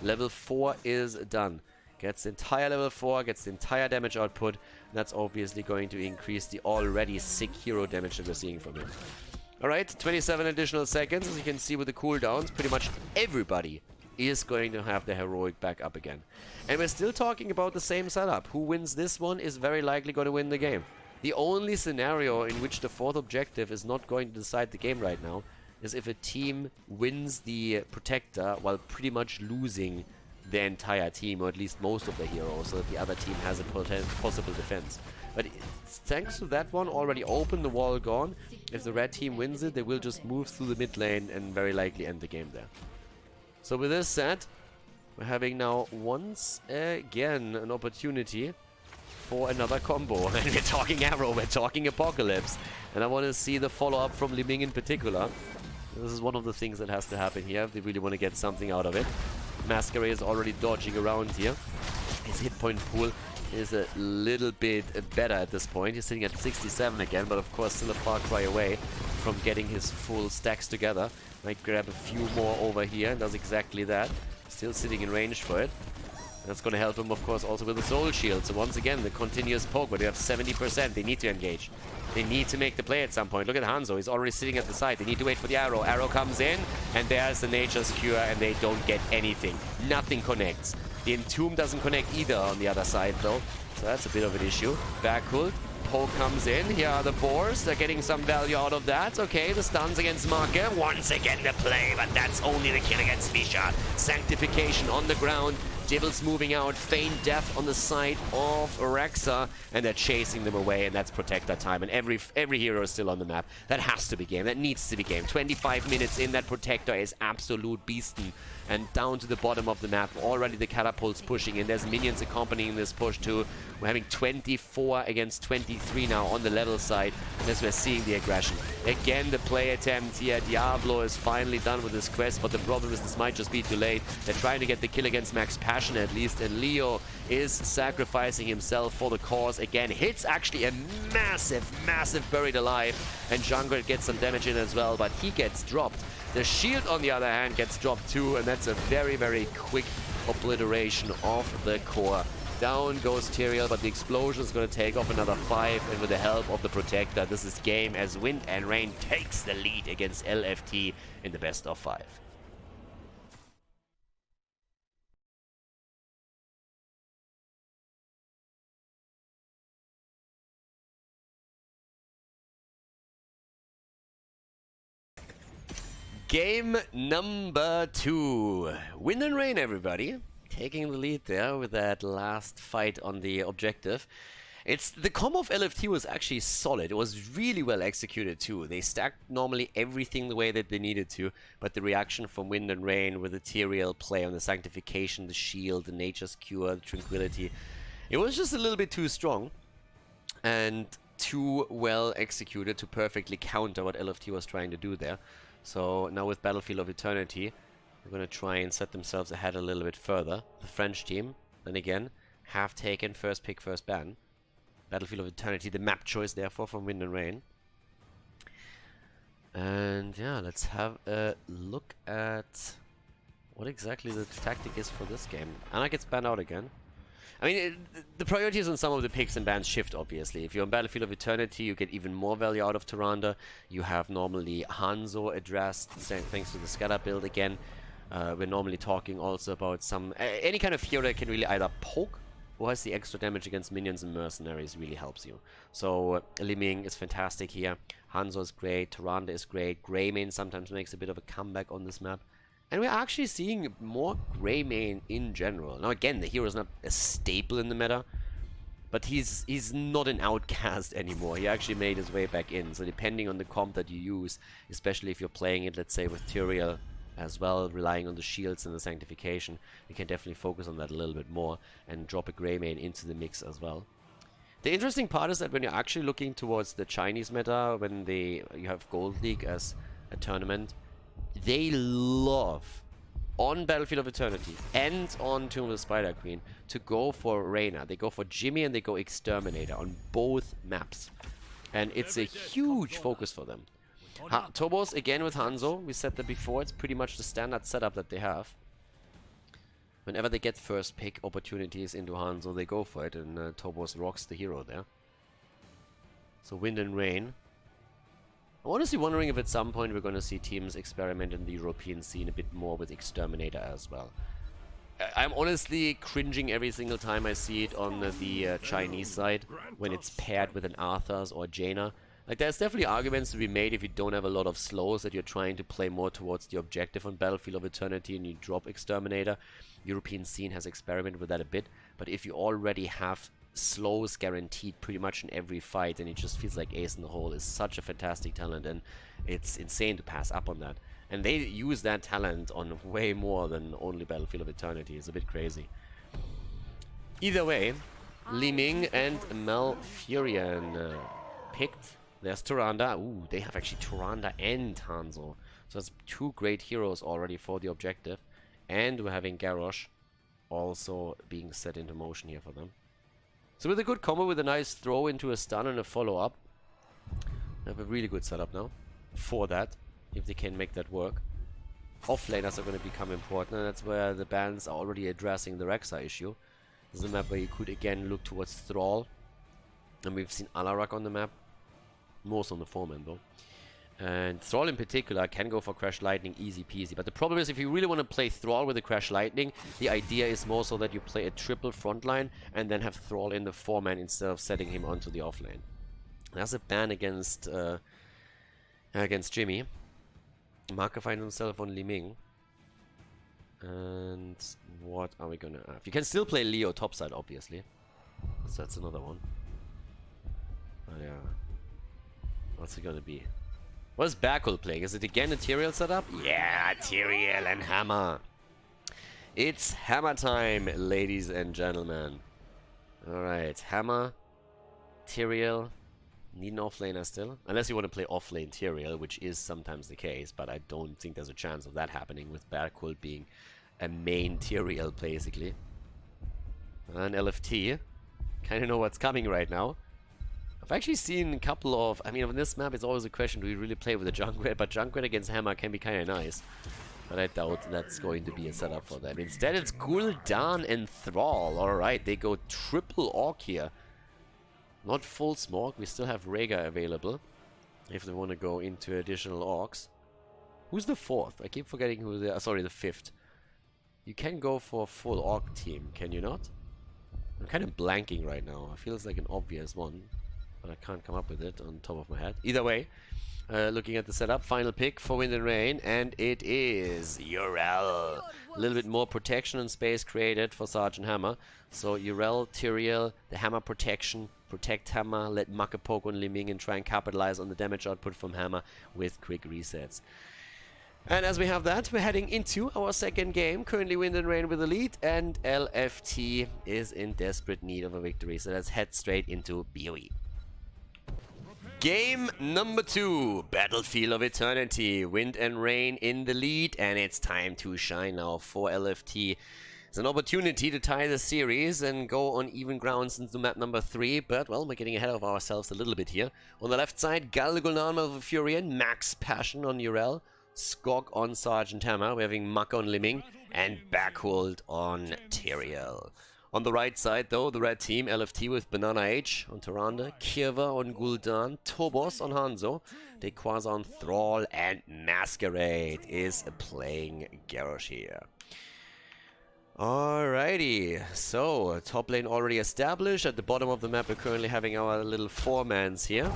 Speaker 1: Level 4 is done. Gets the entire level 4, gets the entire damage output. That's obviously going to increase the already sick hero damage that we're seeing from him. Alright, 27 additional seconds. As you can see with the cooldowns, pretty much everybody is going to have the heroic back up again. And we're still talking about the same setup. Who wins this one is very likely going to win the game. The only scenario in which the fourth objective is not going to decide the game right now is if a team wins the Protector while pretty much losing the entire team, or at least most of the heroes, so that the other team has a possible defense. But thanks to that one, already open, the wall gone. If the red team wins it, they will just move through the mid lane and very likely end the game there. So with this said, we're having now once again an opportunity for another combo. And we're talking Arrow, we're talking Apocalypse. And I want to see the follow-up from Li Ming in particular. This is one of the things that has to happen here if they really want to get something out of it. Masquerade is already dodging around here. His hit point pool is a little bit better at this point. He's sitting at 67 again, but of course still a far cry away from getting his full stacks together. Might grab a few more over here and does exactly that. Still sitting in range for it. That's going to help him, of course, also with the soul shield. So once again, the continuous poke, but they have 70%. They need to engage. They need to make the play at some point. Look at Hanzo. He's already sitting at the side. They need to wait for the arrow. Arrow comes in, and there's the Nature's Cure, and they don't get anything. Nothing connects. The Entomb doesn't connect either on the other side, though. So that's a bit of an issue. Backhook. Poke comes in. Here are the boars. They're getting some value out of that. Okay, the stuns against Marker. Once again the play, but that's only the kill against Misha. Sanctification on the ground. Devil's moving out, feign death on the side of Rexa, and they're chasing them away, and that's Protector time. And every hero is still on the map. That has to be game. That needs to be game. 25 minutes in, that Protector is absolute beastin'. And down to the bottom of the map, already the catapults pushing in. There's minions accompanying this push too. We're having 24 against 23 now on the level side, as we're seeing the aggression. Again, the play attempt here. Diablo is finally done with this quest, but the problem is this might just be too late. They're trying to get the kill against Max Passion at least, and Leo is sacrificing himself for the cause again. Hits actually a massive Buried Alive, and Junkrat gets some damage in as well, but he gets dropped. The shield, on the other hand, gets dropped too, and that's a very quick obliteration of the core. Down goes Tyrael, but the explosion is going to take off another 5, and with the help of the Protector, this is game as Wind and Rain takes the lead against LFT in the best of 5. Game number 2. Wind and Rain, everybody. Taking the lead there with that last fight on the objective. The combo of LFT was actually solid. It was really well executed too. They stacked normally everything the way that they needed to, but the reaction from Wind and Rain with the Tyrael play on the Sanctification, the shield, the Nature's Cure, the Tranquility, it was just a little bit too strong and too well executed to perfectly counter what LFT was trying to do there. So now with Battlefield of Eternity, they're going to try and set themselves ahead a little bit further. The French team, then again, have taken first pick, first ban. Battlefield of Eternity, the map choice therefore from Wind and Rain. And yeah, let's have a look at what exactly the tactic is for this game. Anna gets banned out again. I mean, the priorities on some of the picks and bans shift, obviously. If you're on Battlefield of Eternity, you get even more value out of Tyrande. You have normally Hanzo addressed, thanks to the scatter build again. We're normally talking also about some... any kind of hero that can really either poke or has the extra damage against minions and mercenaries really helps you. So, Liming is fantastic here. Hanzo is great, Tyrande is great. Greymane sometimes makes a bit of a comeback on this map. And we're actually seeing more Greymane in general. Now again, the hero is not a staple in the meta, but he's not an outcast anymore. He actually made his way back in. So depending on the comp that you use, especially if you're playing it, let's say, with Tyrael as well, relying on the shields and the sanctification, you can definitely focus on that a little bit more and drop a Greymane into the mix as well. The interesting part is that when you're actually looking towards the Chinese meta, when you have Gold League as a tournament, they love, on Battlefield of Eternity and on Tomb of the Spider Queen, to go for Reyna. They go for Jimmy and they go Exterminator on both maps. And it's a huge focus for them. Tobos again with Hanzo. We said that before, it's pretty much the standard setup that they have. Whenever they get first pick opportunities into Hanzo, they go for it, and Tobos rocks the hero there. So Wind and Rain. I'm honestly wondering if at some point we're going to see teams experiment in the European scene a bit more with Exterminator as well. I'm honestly cringing every single time I see it on the Chinese side, when it's paired with an Arthas or Jaina. Like, there's definitely arguments to be made if you don't have a lot of slows, that you're trying to play more towards the objective on Battlefield of Eternity and you drop Exterminator. European scene has experimented with that a bit, but if you already have slows guaranteed pretty much in every fight, and it just feels like Ace in the Hole is such a fantastic talent, and it's insane to pass up on that. And they use that talent on way more than only Battlefield of Eternity. It's a bit crazy. Either way, Liming and Malfurion picked. There's Tyrande. Ooh, they have actually Tyrande and Hanzo. So that's two great heroes already for the objective. And we're having Garrosh also being set into motion here for them. So with a good combo, with a nice throw into a stun and a follow-up, they have a really good setup now for that, if they can make that work. Offlaners are going to become important, and that's where the bans are already addressing the Rexa issue. This is a map where you could again look towards Thrall. And we've seen Alarak on the map. Most on the foreman though. And Thrall in particular can go for Crash Lightning easy peasy. But the problem is, if you really want to play Thrall with a Crash Lightning, the idea is more so that you play a triple frontline and then have Thrall in the foreman instead of setting him onto the offlane. There's a ban against Jimmy. Marker finds himself on Liming. And what are we gonna have? You can still play Leo topside, obviously. So that's another one. Oh yeah. What's it gonna be? What is Berkul playing? Is it again a Tyrael setup? Yeah, Tyrael and Hammer. It's Hammer time, ladies and gentlemen. Alright, Hammer, Tyrael. Need an offlaner still. Unless you want to play offlane Tyrael, which is sometimes the case, but I don't think there's a chance of that happening with Berkul being a main Tyrael, basically. And LFT. Kinda know what's coming right now. I've actually seen a couple of... I mean, on this map, it's always a question, do we really play with a Junkrat? But Junkrat against Hammer can be kind of nice. But I doubt that's going to be a setup for them. Instead, it's Gul'dan and Thrall. Alright, they go triple Orc here. Not full Smog. We still have Rhaegar available, if they want to go into additional Orcs. Who's the fourth? I keep forgetting who the... sorry, the fifth. You can go for a full Orc team, can you not? I'm kind of blanking right now. It feels like an obvious one, but I can't come up with it on top of my head. Either way, looking at the setup, final pick for Wind and Rain, and it is Yrel. A little bit more protection and space created for Sergeant Hammer. So Yrel, Tyrael, the Hammer protection, protect Hammer, let Mucka poke on Liming and try and capitalize on the damage output from Hammer with quick resets. And as we have that, we're heading into our second game. Currently Wind and Rain with the lead, and LFT is in desperate need of a victory. So let's head straight into BOE. Game number 2, Battlefield of Eternity. Wind and Rain in the lead, and it's time to shine now for LFT. It's an opportunity to tie the series and go on even grounds into map number 3, but, well, we're getting ahead of ourselves a little bit here. On the left side, Gul'dan, Malfurion, Max Passion on Yrel, Skog on Sergeant Hammer, we're having Muck on Liming, and Backhold on Tyrael. On the right side, though, the red team, LFT with Banana H on Tyrande, Kirva on Gul'dan, Tobos on Hanzo, Dequaza on Thrall, and Masquerade is playing Garrosh here. Alrighty, so top lane already established. At the bottom of the map, we're currently having our little 4-mans here.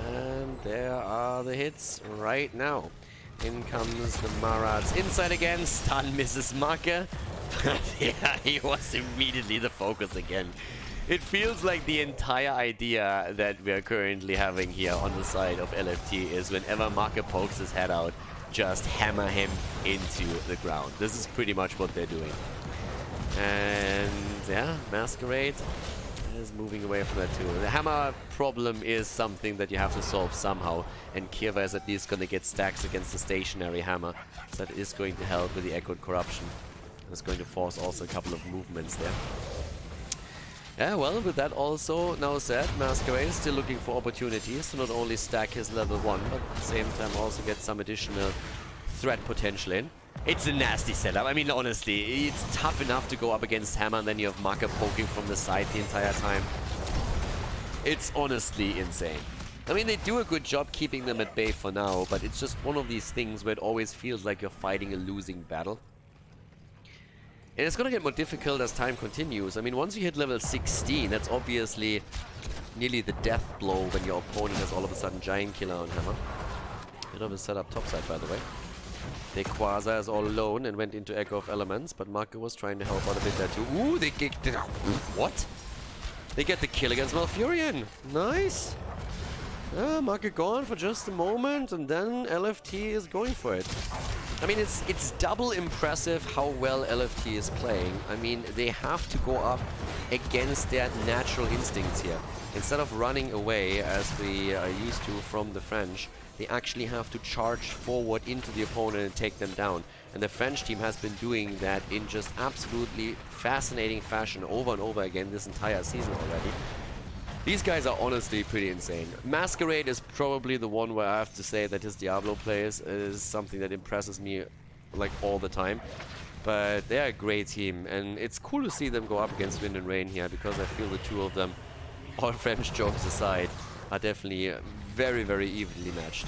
Speaker 1: And there are the hits right now. In comes the Marats inside again. Stun misses Marke. Yeah, he was immediately the focus again. It feels like the entire idea that we're currently having here on the side of LFT is whenever Marke pokes his head out, just hammer him into the ground. This is pretty much what they're doing. And yeah, Masquerade is moving away from that too. The hammer problem is something that you have to solve somehow, and Kirva is at least going to get stacks against the stationary hammer. So that is going to help with the echoed corruption. It's going to force also a couple of movements there. Yeah, well, with that also now said, Masquerade is still looking for opportunities to not only stack his level 1, but at the same time also get some additional threat potential in. It's a nasty setup. I mean, honestly, it's tough enough to go up against Hammer, and then you have Marke poking from the side the entire time. It's honestly insane. I mean, they do a good job keeping them at bay for now, but it's just one of these things where it always feels like you're fighting a losing battle. And it's gonna get more difficult as time continues. I mean, once you hit level 16, that's obviously nearly the death blow when your opponent has all of a sudden Giant Killer on Hammer. Bit of a setup topside, by the way. Dequaza is all alone and went into Echo of Elements, but Marke was trying to help out a bit there too. Ooh, they get... What? They get the kill against Malfurion. Nice! Marke gone for just a moment, and then LFT is going for it. I mean, it's double impressive how well LFT is playing. I mean, they have to go up against their natural instincts here. Instead of running away, as we are used to from the French, they actually have to charge forward into the opponent and take them down. And the French team has been doing that in just absolutely fascinating fashion over and over again this entire season already. These guys are honestly pretty insane. Masquerade is probably the one where I have to say that his Diablo plays is something that impresses me like all the time. But they're a great team, and it's cool to see them go up against Wind and Rain here, because I feel the two of them, all French jokes aside, are definitely very, very evenly matched.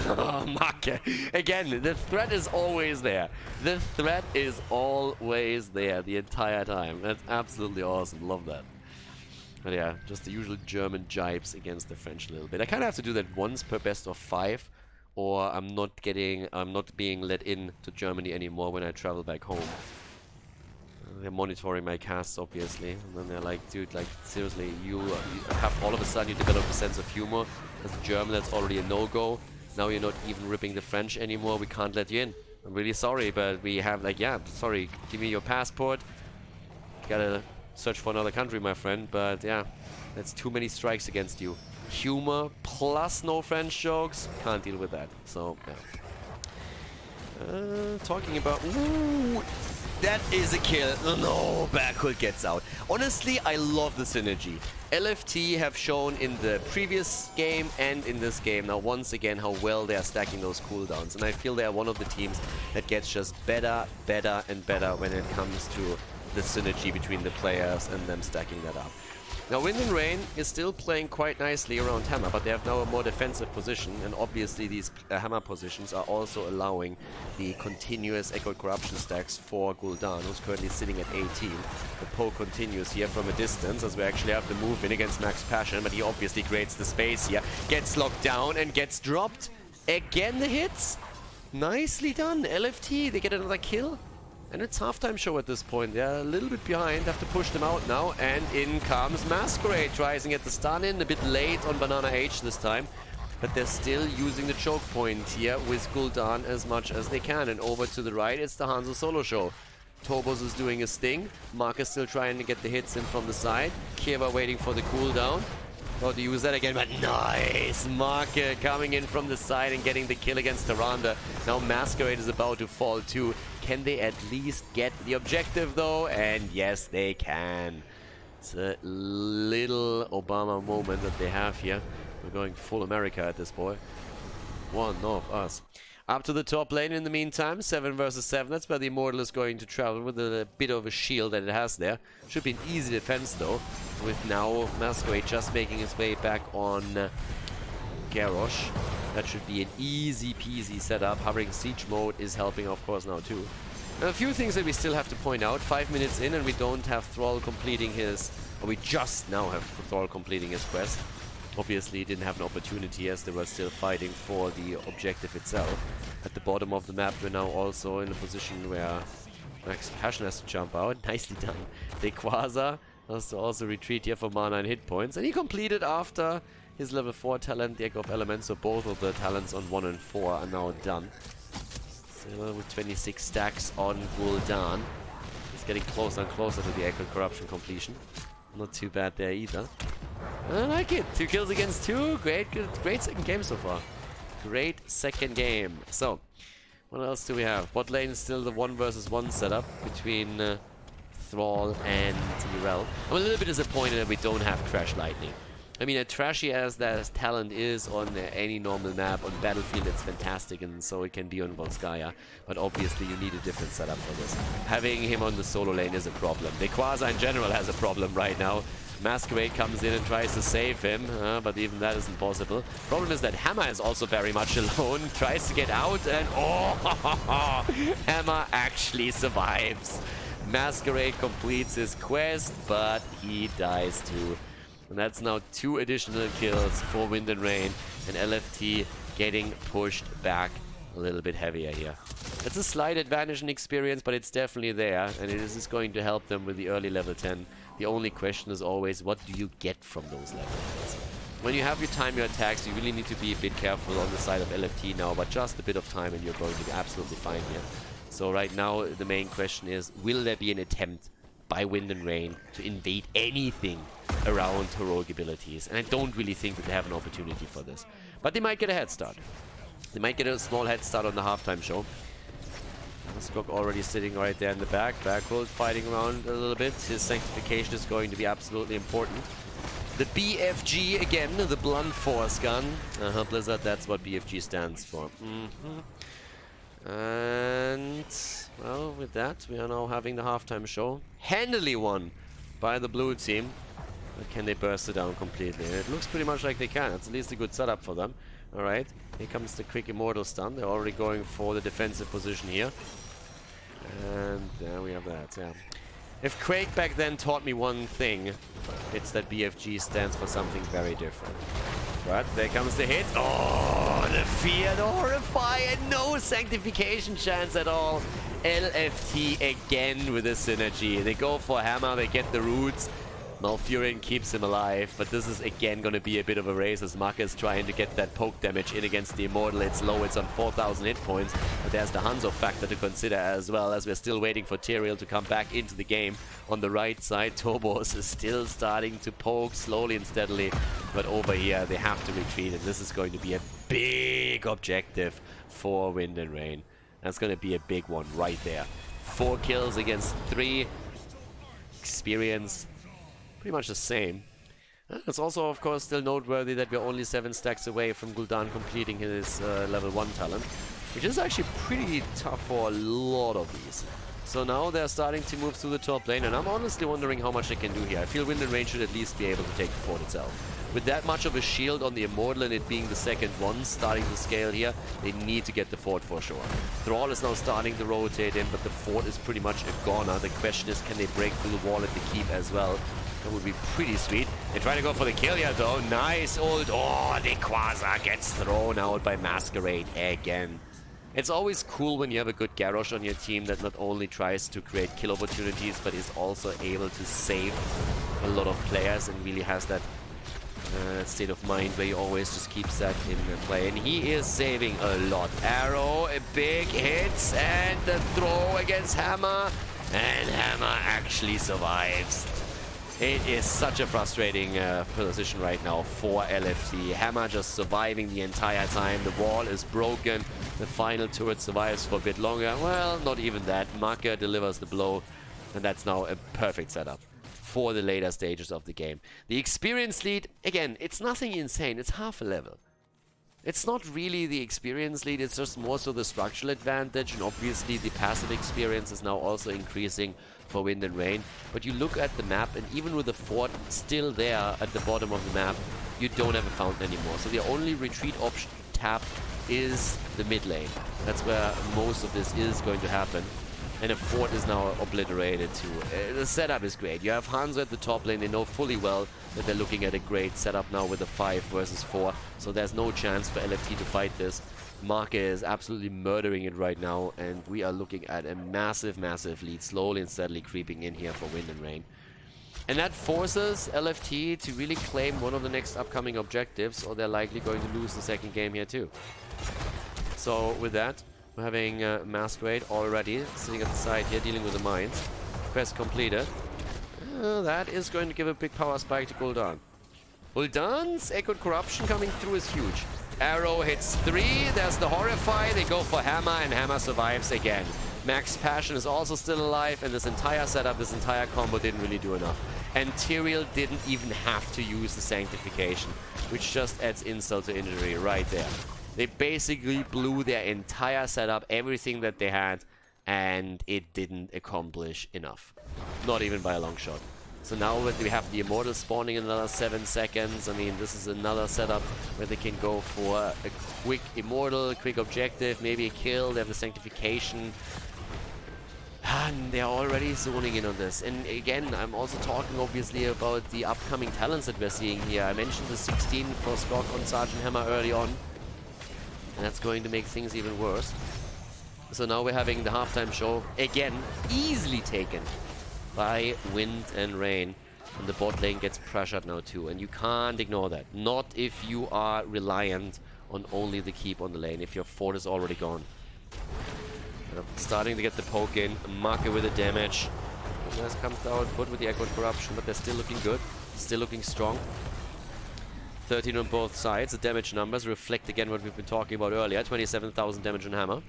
Speaker 1: Oh, Marke. Again, the threat is always there. The threat is always there the entire time. That's absolutely awesome. Love that. But yeah, just the usual German jibes against the French a little bit. I kind of have to do that once per best of 5, or I'm not being let in to Germany anymore when I travel back home. They're monitoring my casts, obviously, and then they're like, dude, like, seriously, you have all of a sudden you develop a sense of humor. As a German, that's already a no-go. Now you're not even ripping the French anymore. We can't let you in. I'm really sorry, but we have, like, yeah, sorry, give me your passport. Gotta search for another country, my friend, but yeah, that's too many strikes against you. Humor plus no French jokes, can't deal with that. So, yeah. Talking about... Ooh, that is a kill. No, Backhook gets out. Honestly, I love the synergy. LFT have shown in the previous game and in this game now once again how well they are stacking those cooldowns, and I feel they are one of the teams that gets just better, better and better when it comes to the synergy between the players and them stacking that up. Now Wind and Rain is still playing quite nicely around Hammer, but they have now a more defensive position, and obviously these Hammer positions are also allowing the continuous Echoed Corruption stacks for Gul'dan, who's currently sitting at 18. The poke continues here from a distance, as we actually have the move in against Max Passion, but he obviously creates the space here, gets locked down and gets dropped. Again the hits! Nicely done, LFT, they get another kill. And it's halftime show at this point. They're a little bit behind, have to push them out now. And in comes Masquerade, tries to get the stun in, a bit late on Banana H this time. But they're still using the choke point here with Gul'dan as much as they can. And over to the right, it's the Hanzo solo show. Tobos is doing his thing. Mark is still trying to get the hits in from the side. Kirva waiting for the cooldown. About to use that again, but nice! Mark coming in from the side and getting the kill against Tyrande. Now Masquerade is about to fall too. Can they at least get the objective though? And yes, they can. It's a little Obama moment that they have here. We're going full America at this point. One of us. Up to the top lane in the meantime, 7 versus 7. That's where the Immortal is going to travel with a bit of a shield that it has there. Should be an easy defense though, with now Masquerade just making his way back on Garrosh. That should be an easy peasy setup. Hovering Siege mode is helping of course now too. Now, a few things that we still have to point out. 5 minutes in and we don't have Thrall completing his... or we just now have Thrall completing his quest. Obviously, he didn't have an opportunity as they were still fighting for the objective itself. At the bottom of the map, we're now also in a position where Max Passion has to jump out. Nicely done. Dequaza has to also retreat here for mana and hit points. And he completed after his level 4 talent, the Echo of Elements. So both of the talents on 1 and 4 are now done. Still with 26 stacks on Gul'dan. He's getting closer and closer to the Echo Corruption completion. Not too bad there either. I like it. 2 kills against 2. Great second game so far. Great second game. So, what else do we have? Bot lane is still the 1 versus 1 setup between Thrall and Irel. I'm a little bit disappointed that we don't have Crash Lightning. I mean, as trashy as that talent is on any normal map, on Battlefield it's fantastic, and so it can be on Volskaya. But obviously you need a different setup for this. Having him on the solo lane is a problem. Dequaza in general has a problem right now. Masquerade comes in and tries to save him, but even that isn't possible. Problem is that Hammer is also very much alone, tries to get out, and oh, Hammer actually survives. Masquerade completes his quest, but he dies too. And that's now 2 additional kills for Wind and Rain, and LFT getting pushed back a little bit heavier here. It's a slight advantage in experience, but it's definitely there, and it is going to help them with the early level 10. The only question is always, what do you get from those level 10s? When you have your time, your attacks, you really need to be a bit careful on the side of LFT now, but just a bit of time and you're going to be absolutely fine here. So right now, the main question is, will there be an attempt by Wind and Rain to invade anything around heroic abilities? And I don't really think that they have an opportunity for this. But they might get a head start. They might get a small head start on the halftime show. Skog already sitting right there in the back. Backhold fighting around a little bit. His sanctification is going to be absolutely important. The BFG again, the blunt force gun. Blizzard, that's what BFG stands for. And, well, with that, we are now having the halftime show. Handily won by the blue team. But can they burst it down completely? And it looks pretty much like they can. It's at least a good setup for them. Alright, here comes the quick Immortal stun. They're already going for the defensive position here. And there we have that, yeah. If Quake back then taught me one thing, it's that BFG stands for something very different. But there comes the hit. Oh, the fear, the horrify, and no sanctification chance at all. LFT again with the synergy. They go for Hammer, they get the roots. Malfurion keeps him alive, but this is again going to be a bit of a race as Maka is trying to get that poke damage in against the Immortal. It's low, it's on 4,000 hit points, but there's the Hanzo factor to consider as well, as we're still waiting for Tyrael to come back into the game. On the right side, Tobos is still starting to poke slowly and steadily, but over here they have to retreat, and this is going to be a big objective for Wind and Rain. That's going to be a big one right there. 4 kills against 3. Experience pretty much the same. It's also, of course, still noteworthy that we're only 7 stacks away from Gul'dan completing his level 1 talent, which is actually pretty tough for a lot of these. So now they're starting to move through the top lane, and I'm honestly wondering how much they can do here. I feel Wind and Rain should at least be able to take the fort itself. With that much of a shield on the Immortal and it being the second one starting to scale here, they need to get the fort for sure. Thrall is now starting to rotate in, but the fort is pretty much a goner. The question is, can they break through the wall at the keep as well? That would be pretty sweet. They try to go for the kill here though. Nice ult. Oh, Dequaza gets thrown out by Masquerade again. It's always cool when you have a good Garrosh on your team that not only tries to create kill opportunities, but is also able to save a lot of players and really has that state of mind where he always just keeps that in play. And he is saving a lot. Arrow, a big hit, and the throw against Hammer. And Hammer actually survives. It is such a frustrating position right now for LFT. Hammer just surviving the entire time. The wall is broken. The final turret survives for a bit longer. Well, not even that. Maka delivers the blow. And that's now a perfect setup for the later stages of the game. The experience lead, again, it's nothing insane. It's half a level. It's not really the experience lead, it's just more so the structural advantage, and obviously the passive experience is now also increasing for Wind and Rain. But you look at the map, and even with the fort still there at the bottom of the map, you don't have a fountain anymore. So the only retreat option to tap is the mid lane. That's where most of this is going to happen. And a fort is now obliterated too. The setup is great. You have Hanzo at the top lane. They know fully well that they're looking at a great setup now with a 5 versus 4. So there's no chance for LFT to fight this. Marke is absolutely murdering it right now. And we are looking at a massive, massive lead. Slowly and steadily creeping in here for Wind and Rain. And that forces LFT to really claim one of the next upcoming objectives, or they're likely going to lose the second game here too. So with that, we're having Masquerade already sitting at the side here dealing with the mines. Quest completed. That is going to give a big power spike to Khaldor. Khaldor's Echoed Corruption coming through is huge. Arrow hits 3, there's the Horrify, they go for Hammer, and Hammer survives again. Max Passion is also still alive, and this entire setup, this entire combo didn't really do enough. And Tyrael didn't even have to use the Sanctification, which just adds insult to injury right there. They basically blew their entire setup, everything that they had, and it didn't accomplish enough. Not even by a long shot. So now that we have the Immortal spawning in another 7 seconds, I mean, this is another setup where they can go for a quick Immortal, quick objective, maybe a kill, they have the Sanctification. And they're already zoning in on this. And again, I'm also talking obviously about the upcoming talents that we're seeing here. I mentioned the 16 for Skog on Sergeant Hammer early on. And that's going to make things even worse. So now we're having the halftime show again, easily taken by Wind and Rain. And the bot lane gets pressured now too. And you can't ignore that. Not if you are reliant on only the keep on the lane, if your fort is already gone. Starting to get the poke in. Marke with the damage. This comes down, put with the Echoed Corruption, but they're still looking good. Still looking strong. 13 on both sides. The damage numbers reflect again what we've been talking about earlier. 27,000 damage on Hammer.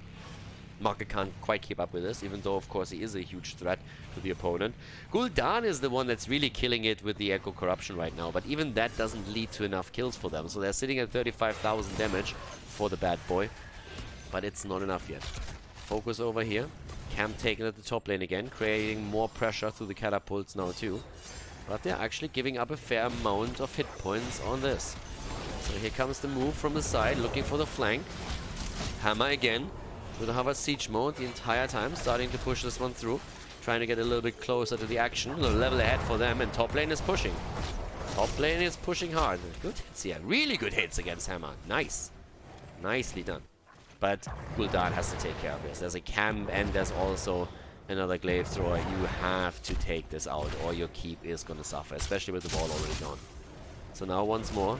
Speaker 1: Marke can't quite keep up with this, even though, of course, he is a huge threat to the opponent. Khaldor is the one that's really killing it with the Echo Corruption right now, but even that doesn't lead to enough kills for them. So they're sitting at 35,000 damage for the bad boy, but it's not enough yet. Focus over here. Camp taken at the top lane again, creating more pressure through the catapults now too. But they're actually giving up a fair amount of hit points on this. So here comes the move from the side, looking for the flank. Hammer again, with a Hover Siege mode the entire time, starting to push this one through. Trying to get a little bit closer to the action. A level ahead for them, and top lane is pushing. Top lane is pushing hard. Good hits here. Really good hits against Hammer. Nice. Nicely done. But Khaldor has to take care of this. There's a camp, and there's also another glaive thrower. You have to take this out, or your keep is going to suffer, especially with the ball already gone. So now once more,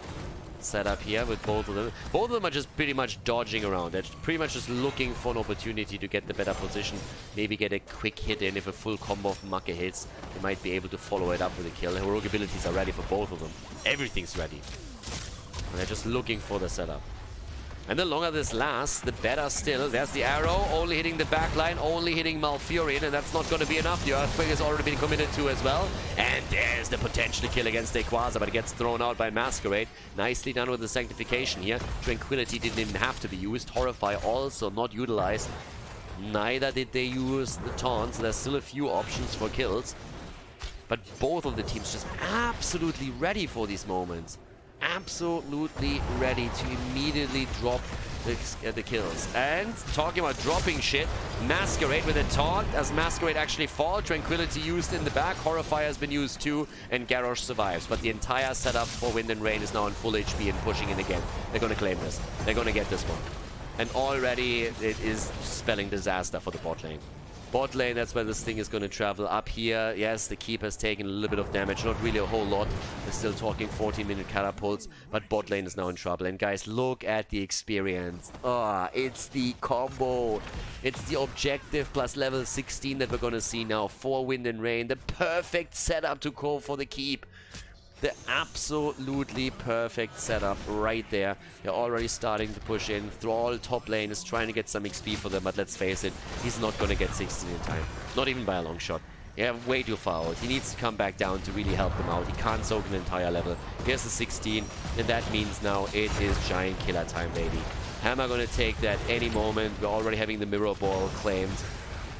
Speaker 1: set up here with both of them. Both of them are just pretty much dodging around. They're pretty much just looking for an opportunity to get the better position. Maybe get a quick hit in. If a full combo of Marke hits, they might be able to follow it up with a kill. Heroic abilities are ready for both of them. Everything's ready. And they're just looking for the setup. And the longer this lasts, the better still. There's the arrow, only hitting the backline, only hitting Malfurion, and that's not going to be enough. The Earthquake has already been committed to as well. And there's the potential kill against Equaza, but it gets thrown out by Masquerade. Nicely done with the Sanctification here. Tranquility didn't even have to be used. Horrify also not utilized. Neither did they use the taunt, so there's still a few options for kills. But both of the teams just absolutely ready for these moments. Absolutely ready to immediately drop the kills. And talking about dropping shit, Masquerade with a taunt as Masquerade actually fall. Tranquility used in the back, Horrify has been used too, and Garrosh survives. But the entire setup for Wind and Rain is now on full HP and pushing in again. They're going to claim this. They're going to get this one. And already it is spelling disaster for the bot lane. Bot lane, that's where this thing is going to travel. Up here, yes, the keep has taken a little bit of damage. Not really a whole lot. We're still talking 14-minute catapults, but bot lane is now in trouble. And guys, look at the experience. It's the combo. It's the objective plus level 16 that we're going to see now for Wind and Rain. The perfect setup to go for the keep. The absolutely perfect setup right there. They're already starting to push in. Thrall top lane is trying to get some XP for them, but let's face it, he's not going to get 16 in time. Not even by a long shot. Yeah, way too far out. He needs to come back down to really help them out. He can't soak an entire level. Here's the 16, and that means now it is Giant Killer time, baby. Hammer gonna take that any moment. We're already having the Mirror Ball claimed.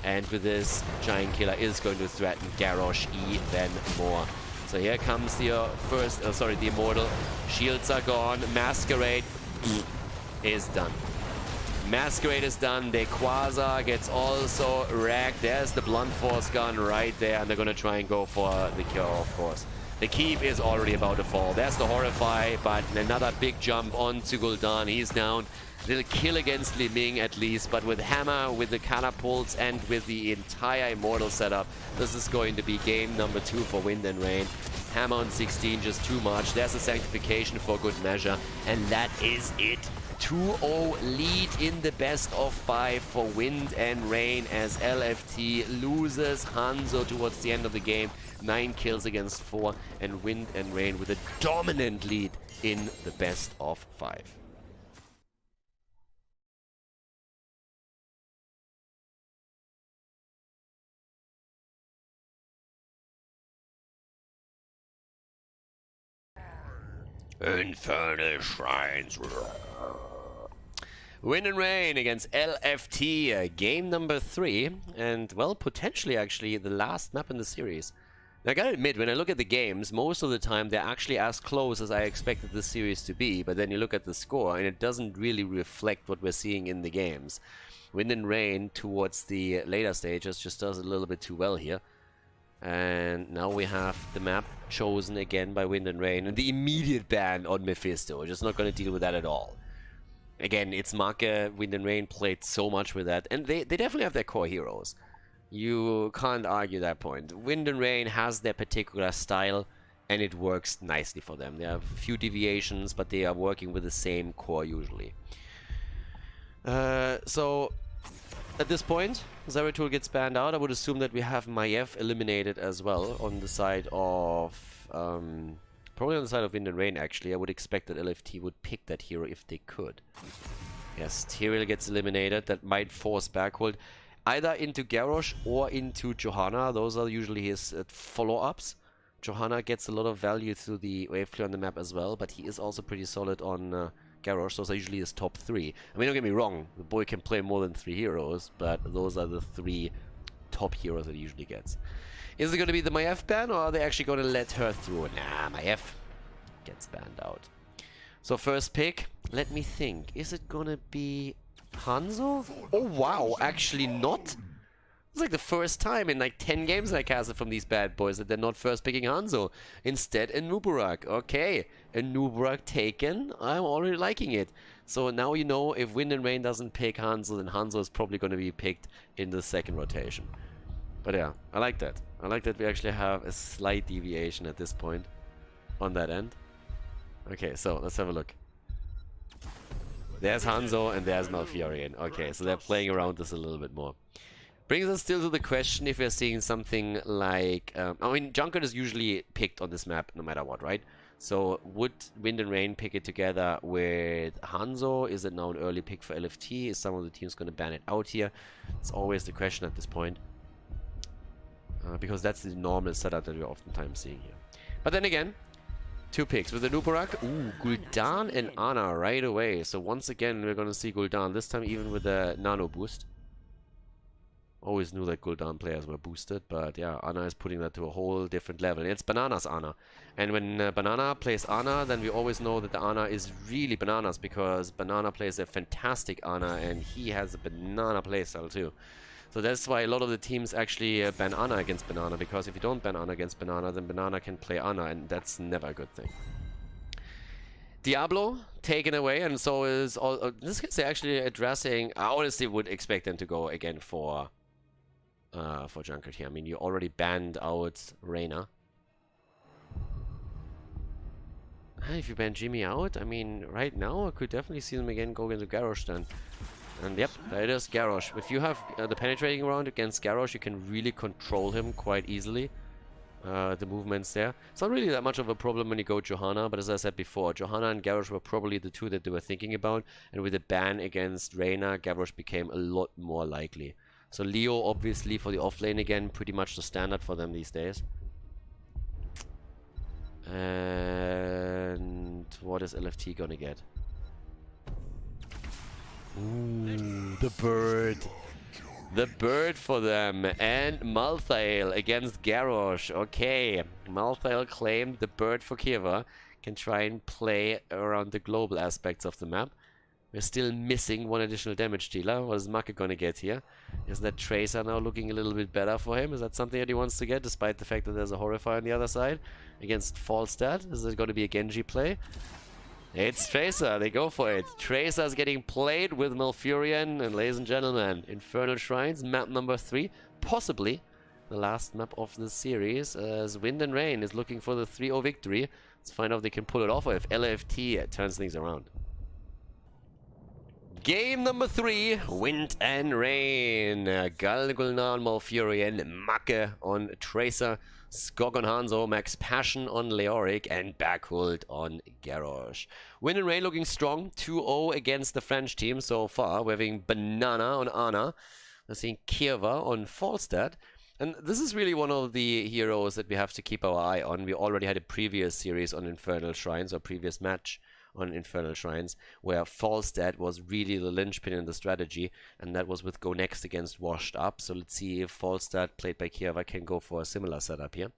Speaker 1: And with this, Giant Killer is going to threaten Garrosh even more. So here comes the the Immortal. Shields are gone. Masquerade is done. Masquerade is done. The Quasar gets also wrecked. There's the Blunt Force gun right there, and they're gonna try and go for the cure, of course. The Keep is already about to fall. There's the Horrify, but another big jump onto Gul'dan. He's down. Little kill against Li Ming at least, but with Hammer, with the catapults, and with the entire Immortal setup, this is going to be game number 2 for Wind and Rain. Hammer on 16, just too much. There's a Sanctification for good measure, and that is it. 2-0 lead in the best of 5 for Wind and Rain as LFT loses Hanzo towards the end of the game. 9 kills against 4, and Wind and Rain with a dominant lead in the best of 5. Infernal Shrines. Wind and Rain against LFT, game number 3, and well, potentially actually the last map in the series. Now I gotta admit, when I look at the games, most of the time they're actually as close as I expected the series to be, but then you look at the score and it doesn't really reflect what we're seeing in the games. Wind and Rain towards the later stages just does a little bit too well here. And now we have the map chosen again by Wind and Rain, and the immediate ban on Mephisto. We're just not going to deal with that at all. Again, it's Marke. Wind and Rain played so much with that, and they definitely have their core heroes. You can't argue that point. Wind and Rain has their particular style, and it works nicely for them. They have a few deviations, but they are working with the same core usually. So at this point, Zeratul gets banned out. I would assume that we have Maiev eliminated as well on the side of... probably on the side of Wind and Rain, actually. I would expect that LFT would pick that hero if they could. Yes, Tyrael gets eliminated. That might force Backhold either into Garrosh or into Johanna. Those are usually his follow-ups. Johanna gets a lot of value through the wave clear on the map as well, but he is also pretty solid on... Garrosh. Those are usually his top 3. I mean, don't get me wrong, the boy can play more than 3 heroes, but those are the 3 top heroes that he usually gets. Is it going to be the Maiev ban, or are they actually going to let her through? Nah, Maiev gets banned out. So first pick, let me think. Is it going to be Hanzo? Oh wow, actually not. It's like the first time in like 10 games I casted from these bad boys that they're not first picking Hanzo. Instead, a Nuburak. Okay, a Nuburak taken. I'm already liking it. So now you know if Wind and Rain doesn't pick Hanzo, then Hanzo is probably going to be picked in the second rotation. But yeah, I like that. I like that we actually have a slight deviation at this point on that end. Okay, so let's have a look. There's Hanzo and there's Malfurion. Okay, so they're playing around this a little bit more. Brings us still to the question if we're seeing something like... I mean, Junkrat is usually picked on this map no matter what, right? So would Wind and Rain pick it together with Hanzo? Is it now an early pick for LFT? Is some of the teams going to ban it out here? It's always the question at this point. Because that's the normal setup that we're oftentimes seeing here. But then again, 2 picks with the Nuburak. Ooh, Gul'dan and Ana right away. So once again, we're going to see Gul'dan. This time even with a nano boost. Always knew that Gul'dan players were boosted, but yeah, Ana is putting that to a whole different level. And it's Banana's Ana. And when Banana plays Ana, then we always know that the Ana is really Bananas, because Banana plays a fantastic Ana, and he has a banana playstyle too. So that's why a lot of the teams actually ban Ana against Banana, because if you don't ban Ana against Banana, then Banana can play Ana, and that's never a good thing. Diablo taken away, and so is all. This guy's actually addressing. I honestly would expect them to go again for Junkrat here. I mean, you already banned out Reyna. If you ban Jimmy out, I mean, right now I could definitely see them again go into Garrosh then. And yep, there it is, Garrosh. If you have the penetrating round against Garrosh, you can really control him quite easily. The movements there. It's not really that much of a problem when you go Johanna, but as I said before, Johanna and Garrosh were probably the 2 that they were thinking about, and with the ban against Reyna, Garrosh became a lot more likely. So Leo, obviously, for the offlane again, pretty much the standard for them these days. And what is LFT gonna get? Ooh, the bird. The bird for them. And Malthael against Garrosh. Okay, Malthael claimed the bird for Kiva. Can try and play around the global aspects of the map. We're still missing one additional damage dealer. What is Maka gonna get here? Is that Tracer now looking a little bit better for him? Is that something that he wants to get, despite the fact that there's a Horrifier on the other side? Against Falstad? Is it gonna be a Genji play? It's Tracer, they go for it. Tracer's getting played with Malfurion, and ladies and gentlemen, Infernal Shrines, map number 3, possibly the last map of the series, as Wind and Rain is looking for the 3-0 victory. Let's find out if they can pull it off or if LFT turns things around. Game number 3, Wind and Rain. Galgulna on Malfurion, Macke on Tracer, Skog on Hanzo, Max Passion on Leoric, and Berghult on Garrosh. Wind and Rain looking strong, 2-0 against the French team so far. We're having Banana on Ana, we're seeing Kirva on Falstad. And this is really one of the heroes that we have to keep our eye on. We already had a previous series on Infernal Shrines, or previous match on Infernal Shrines, where Falstad was really the linchpin in the strategy, and that was with Go Next against Washed Up. So let's see if Falstad, played by Kirva, can go for a similar setup here.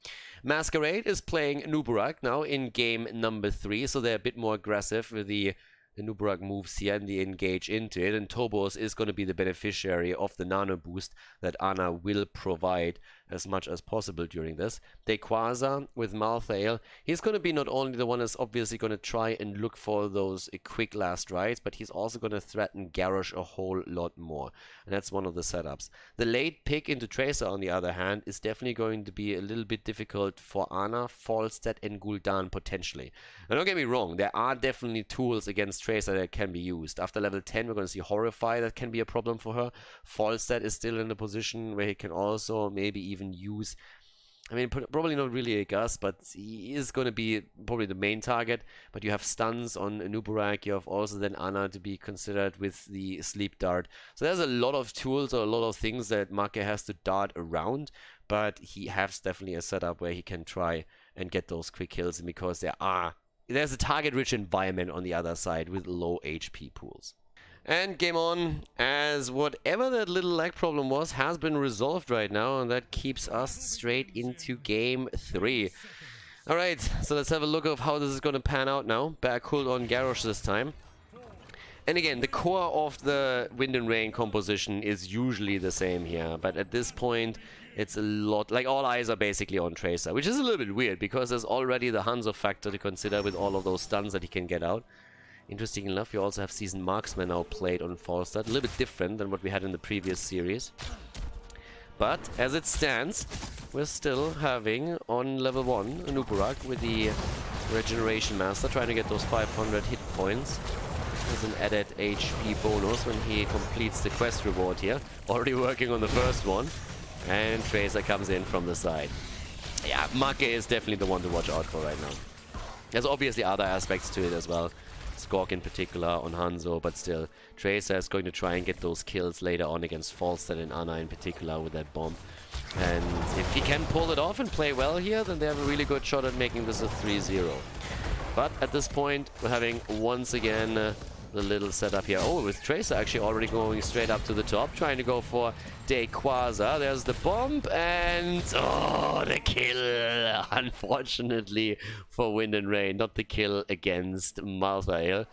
Speaker 1: Masquerade is playing Nuburak now in game number 3, so they're a bit more aggressive with the Nuburak moves here and the engage into it, and Tobos is going to be the beneficiary of the nano boost that Ana will provide as much as possible during this. Dequaza with Malthael, he's going to be not only the one that's obviously going to try and look for those quick last rides, but he's also going to threaten Garrosh a whole lot more, and that's one of the setups. The late pick into Tracer, on the other hand, is definitely going to be a little bit difficult for Ana, Falstad, and Gul'dan potentially. And don't get me wrong, there are definitely tools against Tracer that can be used. After level 10, we're going to see Horrify, that can be a problem for her. Falstad is still in a position where he can also maybe even use, I mean, probably not really a Gus, but he is going to be probably the main target. But you have stuns on Nuburak, you have also then Ana to be considered with the Sleep Dart. So there's a lot of tools or a lot of things that Macke has to dart around, but he has definitely a setup where he can try and get those quick kills, and because there's a target-rich environment on the other side with low HP pools. And game on, as whatever that little lag problem was has been resolved right now, and that keeps us straight into game 3. Alright, so let's have a look of how this is going to pan out now. Berghult on Garrosh this time. And again, the core of the Wind and Rain composition is usually the same here, but at this point it's a lot, like all eyes are basically on Tracer, which is a little bit weird because there's already the Hanzo factor to consider with all of those stuns that he can get out. Interesting enough, you also have Seasoned Marksman now played on Falstad, a little bit different than what we had in the previous series. But as it stands, we're still having on level 1 Nuburak with the Regeneration Master, trying to get those 500 hit points. There's an added HP bonus when he completes the quest reward here. Already working on the first one. And Tracer comes in from the side. Yeah, Macke is definitely the one to watch out for right now. There's obviously other aspects to it as well. Skog in particular on Hanzo, but still, Tracer is going to try and get those kills later on against Falstad and Ana in particular with that bomb. And if he can pull it off and play well here, then they have a really good shot at making this a 3-0. But at this point, we're having once again the little setup here. Oh, with Tracer actually already going straight up to the top, trying to go for Dequaza. There's the bomb, and oh, the kill, unfortunately for Wind and Rain, not the kill against Malthael.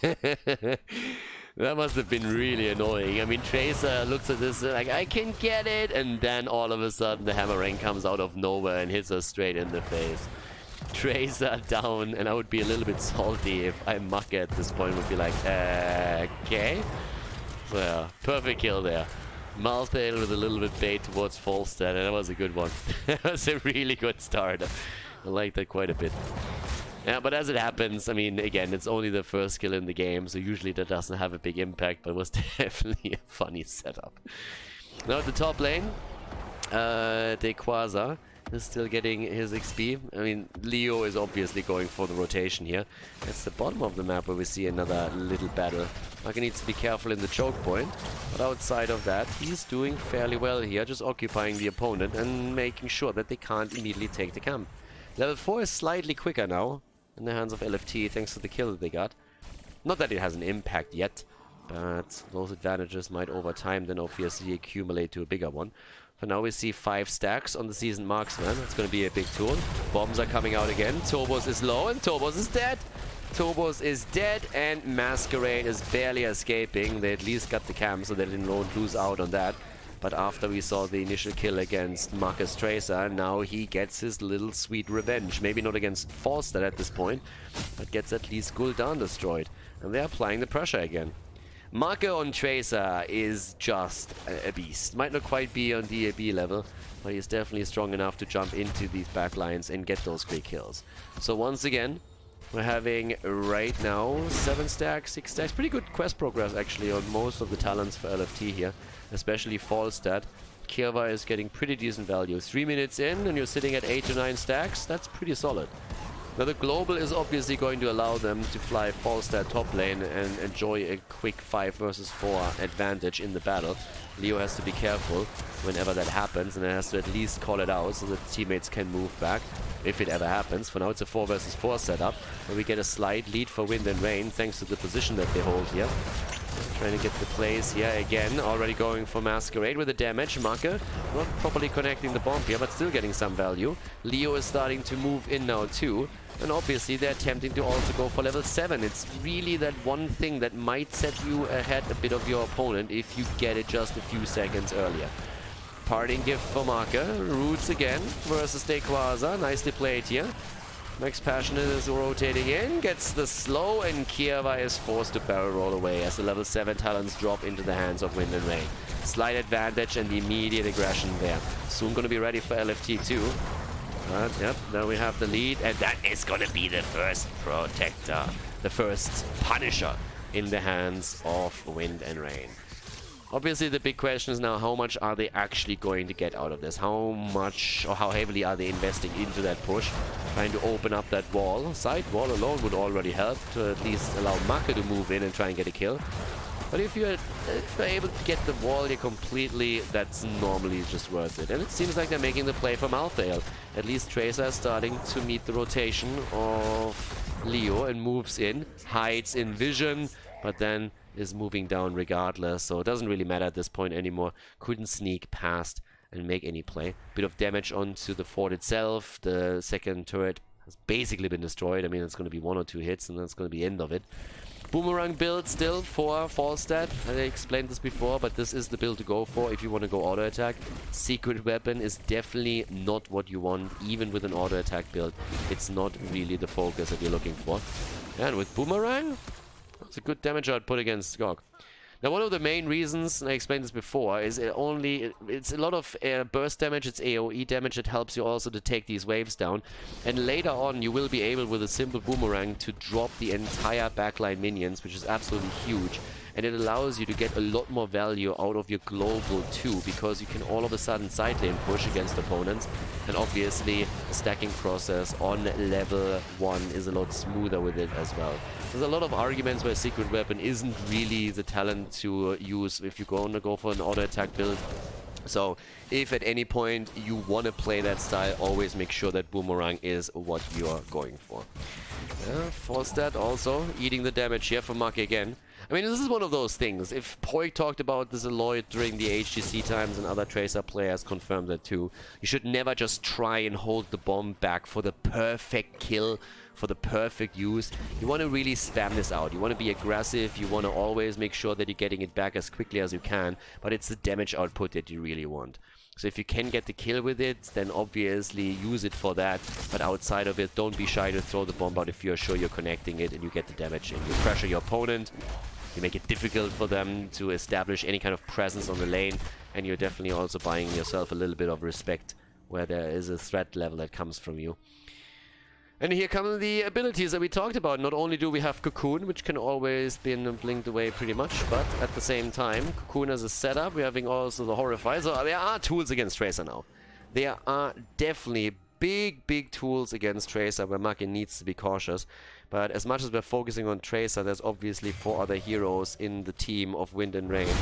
Speaker 1: That must have been really annoying. I mean, Tracer looks at this like, I can get it, and then all of a sudden the hammerang comes out of nowhere and hits her straight in the face. Tracer down, and I would be a little bit salty if I'm Macke at this point, would be like, okay. So yeah, perfect kill there. Malthael with a little bit bait towards Falstad, and that was a good one. That was a really good start. I like that quite a bit. Yeah, but as it happens, I mean, again, it's only the first kill in the game, so usually that doesn't have a big impact, but it was definitely a funny setup. Now at the top lane, Dequaza is still getting his XP. I mean, Leo is obviously going for the rotation here. That's the bottom of the map where we see another little battle. Maka needs to be careful in the choke point, but outside of that, he's doing fairly well here, just occupying the opponent and making sure that they can't immediately take the camp. Level 4 is slightly quicker now in the hands of LFT, thanks to the kill that they got. Not that it has an impact yet, but those advantages might over time then obviously accumulate to a bigger one. For now we see 5 stacks on the Seasoned Marksman. It's going to be a big tool. Bombs are coming out again. Tobos is low and Tobos is dead. Tobos is dead and Masquerade is barely escaping. They at least got the camp so they didn't lose out on that. But after we saw the initial kill against Marcus Tracer, now he gets his little sweet revenge. Maybe not against Falstad at this point, but gets at least Gul'dan destroyed. And they're applying the pressure again. Marco on Tracer is just a beast. Might not quite be on DAB level, but he's definitely strong enough to jump into these backlines and get those quick kills. So once again, we're having right now 7 stacks, 6 stacks. Pretty good quest progress actually on most of the talents for LFT here, especially Falstad. Kirva is getting pretty decent value. 3 minutes in and you're sitting at 8 to 9 stacks. That's pretty solid. Now the global is obviously going to allow them to fly Falstad top lane and enjoy a quick 5 versus 4 advantage in the battle. Leo has to be careful whenever that happens and has to at least call it out so that teammates can move back if it ever happens. For now it's a 4 versus 4 setup where we get a slight lead for Wind and Rain thanks to the position that they hold here. Trying to get the plays here again, already going for Masquerade with the damage. Maka not properly connecting the bomb here, but still getting some value. Leo is starting to move in now too. And obviously they're attempting to also go for level 7. It's really that one thing that might set you ahead a bit of your opponent if you get it just a few seconds earlier. Parting gift for Maka. Roots again versus Dequaza. Nicely played here. Max Passionate is rotating in, gets the slow, and Kirva is forced to barrel roll away as the level 7 talents drop into the hands of Wind and Rain. Slight advantage and the immediate aggression there. Soon going to be ready for LFT too. But yep, now we have the lead, and that is going to be the first protector, the first punisher in the hands of Wind and Rain. Obviously the big question is now, how much are they actually going to get out of this? How much or how heavily are they investing into that push? Trying to open up that wall. Side wall alone would already help to at least allow Maka to move in and try and get a kill. But if you're able to get the wall here completely, that's normally just worth it. And it seems like they're making the play for Malthael. At least Tracer is starting to meet the rotation of Leo and moves in, hides in vision, but then is moving down regardless, so it doesn't really matter at this point anymore. Couldn't sneak past and make any play. Bit of damage onto the fort itself. The second turret has basically been destroyed. I mean, it's going to be 1 or 2 hits and that's going to be the end of it. Boomerang build still for Falstad. I explained this before, but this is the build to go for if you want to go auto attack. Secret weapon is definitely not what you want, even with an auto attack build. It's not really the focus that you're looking for. And with Boomerang, it's a good damage output against Skog. Now, one of the main reasons, and I explained this before, is it's a lot of burst damage, it's AoE damage that helps you also to take these waves down. And later on, you will be able, with a simple Boomerang, to drop the entire backline minions, which is absolutely huge. And it allows you to get a lot more value out of your global too, because you can all of a sudden side lane push against opponents. And obviously, the stacking process on level 1 is a lot smoother with it as well. There's a lot of arguments where Secret Weapon isn't really the talent to use if you're going to go for an auto attack build. So if at any point you want to play that style, always make sure that Boomerang is what you're going for. Falstad also eating the damage here for Maka again. I mean, this is one of those things. If Poik talked about this a lot during the HGC times and other Tracer players confirmed that too, you should never just try and hold the bomb back for the perfect kill, for the perfect use. You want to really spam this out. You want to be aggressive. You want to always make sure that you're getting it back as quickly as you can, but it's the damage output that you really want. So if you can get the kill with it, then obviously use it for that. But outside of it, don't be shy to throw the bomb out if you're sure you're connecting it and you get the damage in. You pressure your opponent, you make it difficult for them to establish any kind of presence on the lane, and you're definitely also buying yourself a little bit of respect where there is a threat level that comes from you. And here come the abilities that we talked about. Not only do we have Cocoon, which can always be blinked away pretty much, but at the same time, Cocoon as a setup, we're having also the Horrify. So there are tools against Tracer now. There are definitely big tools against Tracer where Maki needs to be cautious. But as much as we're focusing on Tracer, there's obviously 4 other heroes in the team of Wind and Rain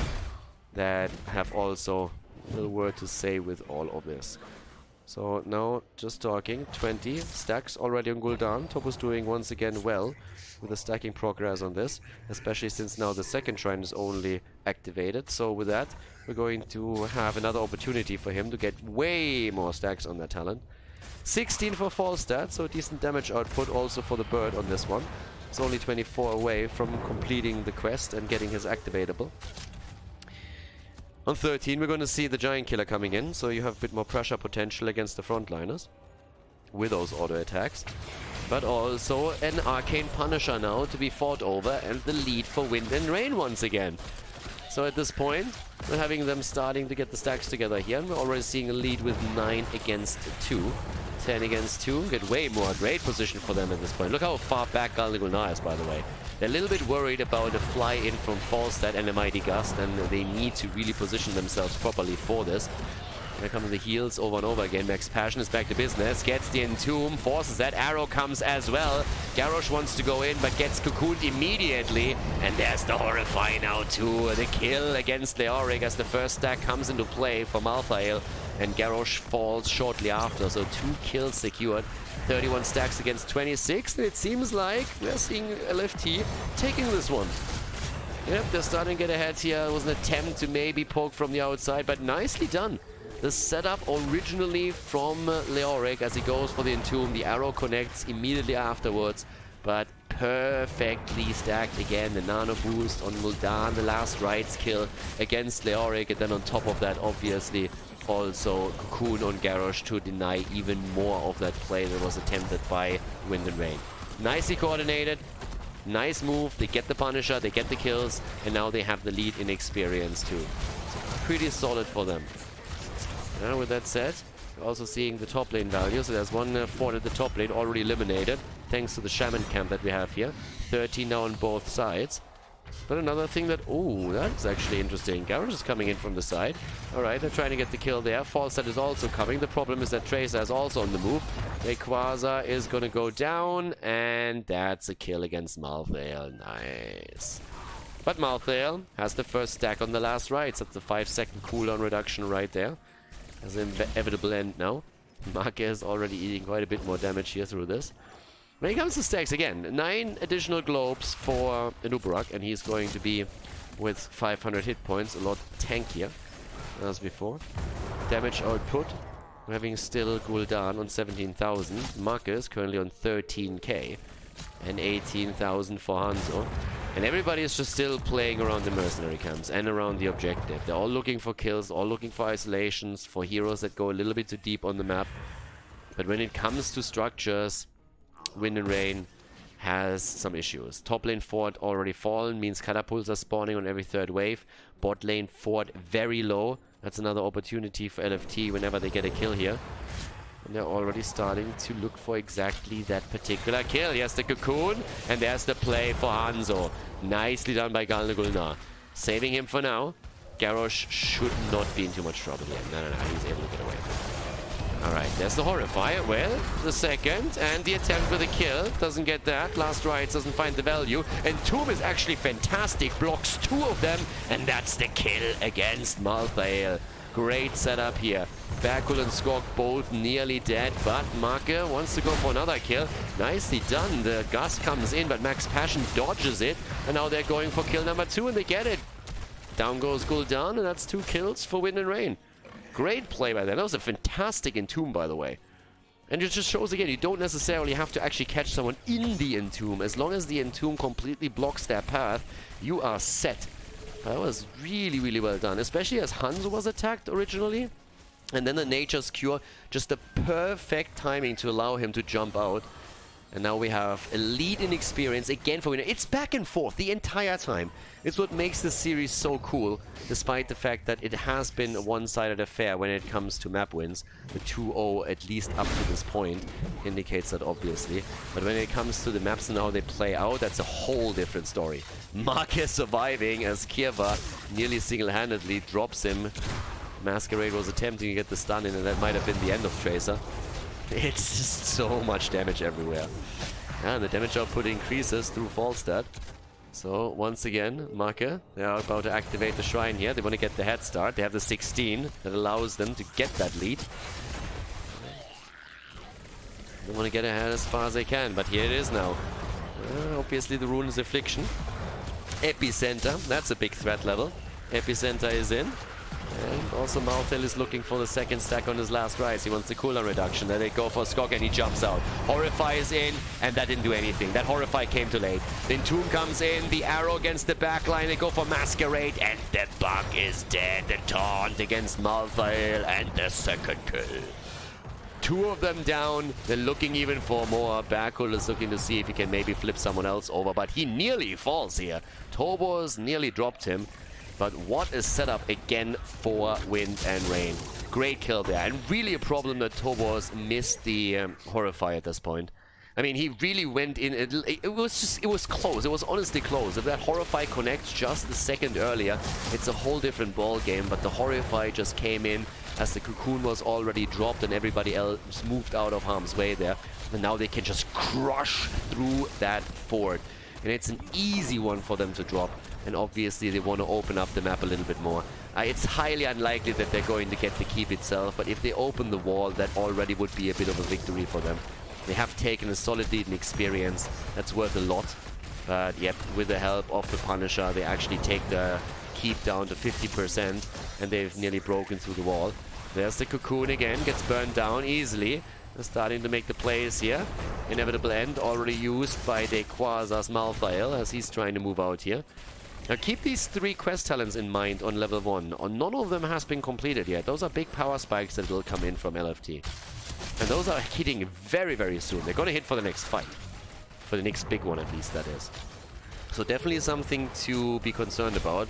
Speaker 1: that have also a little word to say with all of this. So now, just talking, 20 stacks already on Gul'dan. Topu's doing once again well with the stacking progress on this, especially since now the second shrine is only activated. So with that, we're going to have another opportunity for him to get way more stacks on that talent. 16 for Falstad, so decent damage output also for the bird on this one. It's only 24 away from completing the quest and getting his activatable. On 13, we're going to see the Giant Killer coming in, so you have a bit more pressure potential against the frontliners with those auto attacks. But also an Arcane Punisher now to be fought over, and the lead for Wind and Rain once again. So at this point, we're having them starting to get the stacks together here, and we're already seeing a lead with 9 against 2. 10 against 2, get way more great position for them at this point. Look how far back Gul'dan is, by the way. They're a little bit worried about a fly-in from Falstad and a Mighty Gust, and they need to really position themselves properly for this. Here come the heals over and over again. Max Passion is back to business, gets the Entomb, forces that. Arrow comes as well. Garrosh wants to go in, but gets cocooned immediately. And there's the Horrify now too. The kill against Leoric as the first stack comes into play for Malthael. And Garrosh falls shortly after, so 2 kills secured. 31 stacks against 26, and it seems like we're seeing LFT taking this one. Yep, they're starting to get ahead here. It was an attempt to maybe poke from the outside, but nicely done. The setup originally from Leoric as he goes for the Entomb. The arrow connects immediately afterwards, but perfectly stacked again. The nano boost on Gul'dan, the last rights kill against Leoric, and then on top of that, obviously, also Cocoon on Garrosh to deny even more of that play that was attempted by Wind and Rain. Nicely coordinated, nice move. They get the Punisher, they get the kills, and now they have the lead in experience too. So pretty solid for them. Now with that said, also seeing the top lane value. So there's one fort at the top lane already eliminated, thanks to the Shaman camp that we have here. 13 now on both sides. But another thing that... oh, that's actually interesting. Garrosh is coming in from the side. Alright, they're trying to get the kill there. Falstad is also coming. The problem is that Tracer is also on the move. Rayquaza is going to go down, and that's a kill against Malthael. Nice. But Malthael has the first stack on the last rights. That's the 5-second cooldown reduction right there. As an inevitable end now. Marke is already eating quite a bit more damage here through this. When it comes to stacks, again, 9 additional globes for Anubarak, and he's going to be with 500 hit points, a lot tankier as before. Damage output, we're having still Gul'dan on 17,000. Marcus currently on 13k, and 18,000 for Hanzo. And everybody is just still playing around the mercenary camps and around the objective. They're all looking for kills, all looking for isolations, for heroes that go a little bit too deep on the map. But when it comes to structures, Wind and Rain has some issues. Top lane fort already fallen, means catapults are spawning on every 3rd wave. Bot lane fort very low. That's another opportunity for LFT whenever they get a kill here. And they're already starting to look for exactly that particular kill. Here's the cocoon, and there's the play for Hanzo. Nicely done by Gul'dan. Saving him for now. Garrosh should not be in too much trouble here. No, he's able to get away. Alright, there's the Horrifier. Well, the second, and the attempt with a kill. Doesn't get that. Last rights doesn't find the value. And Tomb is actually fantastic. Blocks 2 of them, and that's the kill against Malthael. Great setup here. Bakul and Skog both nearly dead, but Marke wants to go for another kill. Nicely done. The Gust comes in, but Max Passion dodges it. And now they're going for kill number 2, and they get it. Down goes Gul'dan, and that's 2 kills for Wind and Rain. Great play by them. That was a fantastic Entomb, by the way. And it just shows again, you don't necessarily have to actually catch someone in the Entomb. As long as the Entomb completely blocks their path, you are set. That was really, really well done. Especially as Hanzo was attacked originally. And then the Nature's Cure, just the perfect timing to allow him to jump out. And now we have a lead in experience again for Winner. It's back and forth the entire time. It's what makes this series so cool, despite the fact that it has been a one-sided affair when it comes to map wins. The 2-0, at least up to this point, indicates that obviously. But when it comes to the maps and how they play out, that's a whole different story. Marquez surviving as Kierva nearly single-handedly drops him Masquerade was attempting to get the stun in, and that might have been the end of Tracer. It's just so much damage everywhere. And the damage output increases through Falstad. So, once again, Marke, they are about to activate the Shrine here. They want to get the head start. They have the 16 that allows them to get that lead. They want to get ahead as far as they can, but here it is now. Obviously, the Rune's Affliction. Epicenter, that's a big threat level. Epicenter is in. And also Malthael is looking for the second stack on his last rise. He wants the cooldown reduction. Then they go for Skog and he jumps out. Horrify is in, and that didn't do anything. That Horrify came too late. Then Tomb comes in, the arrow against the backline. They go for Masquerade, and the bug is dead. The taunt against Malthael, and the second kill. Two of them down. They're looking even for more. Bakul is looking to see if he can maybe flip someone else over, but he nearly falls here. Tobos nearly dropped him. But what a setup again for Wind and Rain. Great kill there. And really a problem that Tobos missed the Horrify at this point. I mean, he really went in. It was close. It was honestly close. If that Horrify connects just a second earlier, it's a whole different ball game. But the Horrify just came in as the cocoon was already dropped and everybody else moved out of harm's way there. And now they can just crush through that fort. And it's an easy one for them to drop. And obviously they want to open up the map a little bit more. It's highly unlikely that they're going to get the keep itself, but if they open the wall, that already would be a bit of a victory for them. They have taken a solid lead in experience. That's worth a lot. But yep, with the help of the Punisher, they actually take the keep down to 50%, and they've nearly broken through the wall. There's the cocoon again, gets burned down easily. They're starting to make the plays here. Inevitable end already used by the Quasar's Malthael as he's trying to move out here. Now keep these 3 quest talents in mind on level 1. None of them has been completed yet. Those are big power spikes that will come in from LFT. And those are hitting very, very soon. They're going to hit for the next fight. For the next big one at least, that is. So definitely something to be concerned about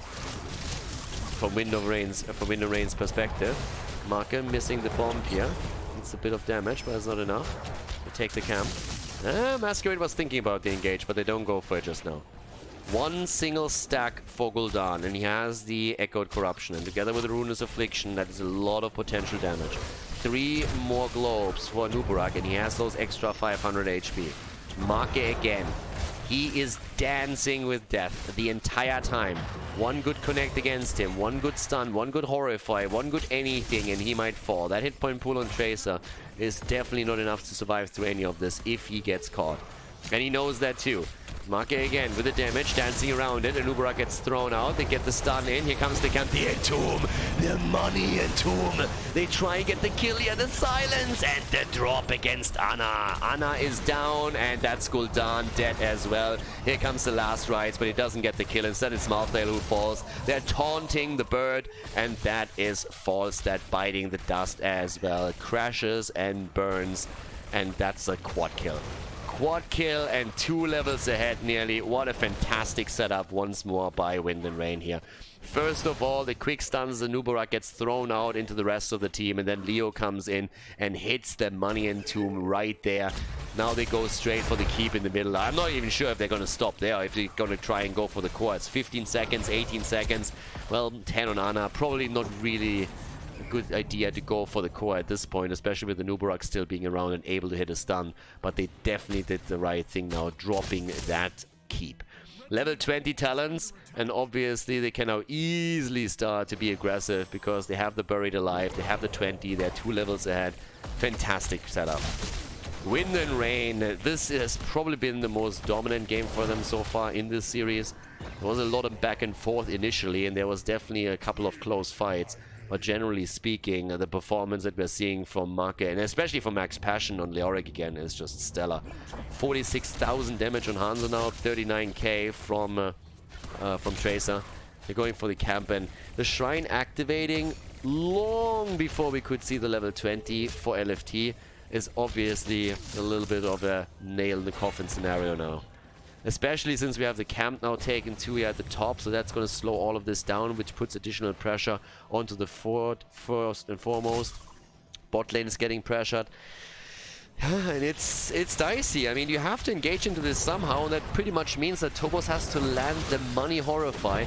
Speaker 1: from Wind and Rain's perspective. Marker missing the bomb here. It's a bit of damage, but it's not enough. They take the camp. Masquerade was thinking about the engage, but they don't go for it just now. One single stack for Gul'dan, and he has the Echoed Corruption, and together with the Ruinous Affliction, that is a lot of potential damage. 3 more globes for Nubarak, and he has those extra 500 HP. Marke again. He is dancing with death the entire time. One good connect against him, one good stun, one good Horrify, one good anything, and he might fall. That hit point pool on Tracer is definitely not enough to survive through any of this if he gets caught. And he knows that too. Marke again with the damage, dancing around it, and Nubarak gets thrown out. They get the stun in. Here comes the camp. The Entomb, the money Entomb. They try and get the kill here, the silence, and the drop against Anna. Anna is down, and that's Gul'dan dead as well. Here comes the last rise, but he doesn't get the kill. Instead, it's Malthael who falls. They're taunting the bird, and that is Falstad biting the dust as well. Crashes and burns, and that's a quad kill. Quad kill and 2 levels ahead nearly. What a fantastic setup once more by Wind and Rain here. First of all, the quick stuns, the Nubarak gets thrown out into the rest of the team, and then Leo comes in and hits the money Entomb right there. Now they go straight for the keep in the middle. I'm not even sure if they're going to stop there, if they're going to try and go for the core. It's 15 seconds, 18 seconds. Well, 10 on Anna. Probably not really a good idea to go for the core at this point, especially with the Nubarak still being around and able to hit a stun. But they definitely did the right thing now, dropping that keep. Level 20 talents, and obviously they can now easily start to be aggressive because they have the Buried Alive, they have the 20, they're 2 levels ahead. Fantastic setup. Wind and Rain, this has probably been the most dominant game for them so far in this series. There was a lot of back and forth initially, and there was definitely a couple of close fights. But generally speaking, the performance that we're seeing from Marke, and especially from Max Passion on Leoric again, is just stellar. 46,000 damage on Hanzo now, 39k from Tracer. They're going for the camp, and the Shrine activating long before we could see the level 20 for LFT is obviously a little bit of a nail in the coffin scenario now. Especially since we have the camp now taken 2 here at the top, so that's going to slow all of this down, which puts additional pressure onto the fort first and foremost. Bot lane is getting pressured. And it's dicey. I mean, you have to engage into this somehow, and that pretty much means that Tobos has to land the money Horrify,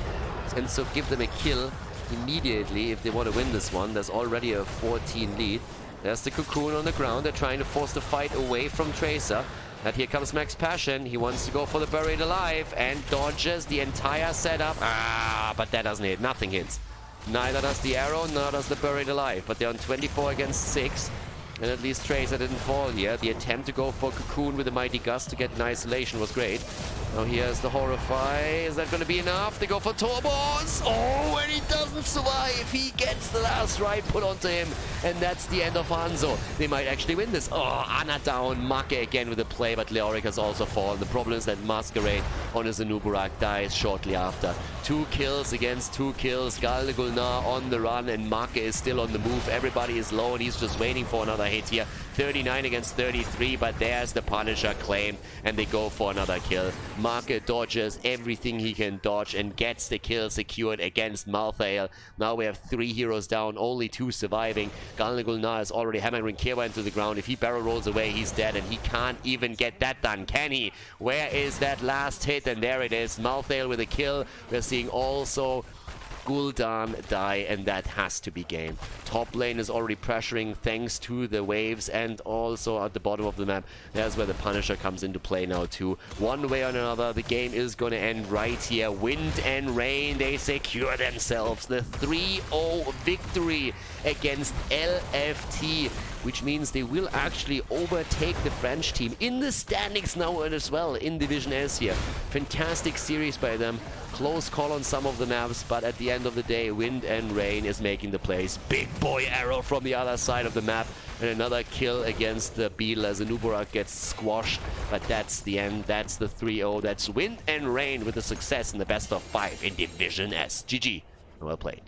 Speaker 1: and so give them a kill. immediately if they want to win this one. There's already a 14 lead. There's the Cocoon on the ground. They're trying to force the fight away from Tracer. And here comes Max Passion. He wants to go for the Buried Alive and dodges the entire setup. Ah, but that doesn't hit. Nothing hits. Neither does the arrow, nor does the Buried Alive. But they're on 24 against 6. And at least Tracer didn't fall here. The attempt to go for Cocoon with a Mighty Gust to get an isolation was great. Now here's the Horrify. Is that going to be enough? They go for Turbos. Oh, and he doesn't survive. He gets the last ride put onto him. And that's the end of Hanzo. They might actually win this. Oh, Anna down. Make again with a play, but Leoric has also fallen. The problem is that Masquerade on his Anubarak dies shortly after. 2 kills against 2 kills. Gal de Gulnar on the run, and Make is still on the move. Everybody is low, and he's just waiting for another hit here. 39 against 33, but there's the Punisher claim, and they go for another kill. Make dodges everything he can dodge and gets the kill secured against Malthael. Now we have 3 heroes down, only 2 surviving. Gal de Gulnar is already hammering Kira into the ground. If he barrel rolls away, he's dead, and he can't even get that done, can he? Where is that last hit? And there it is. Malthael with a kill. We're seeing also Gul'dan die, and that has to be game. Top lane is already pressuring thanks to the waves, and also at the bottom of the map, there's where the Punisher comes into play now too. One way or another, the game is going to end right here. Wind and Rain, they secure themselves the 3-0 victory against LFT, which means they will actually overtake the French team in the standings now as well in Division S here. Fantastic series by them. Close call on some of the maps, but at the end of the day, Wind and Rain is making the plays. Big boy arrow from the other side of the map, and another kill against the Beetle as Anubarak gets squashed. But that's the end. That's the 3-0. That's Wind and Rain with the success in the best of 5 in Division S. GG. Well played.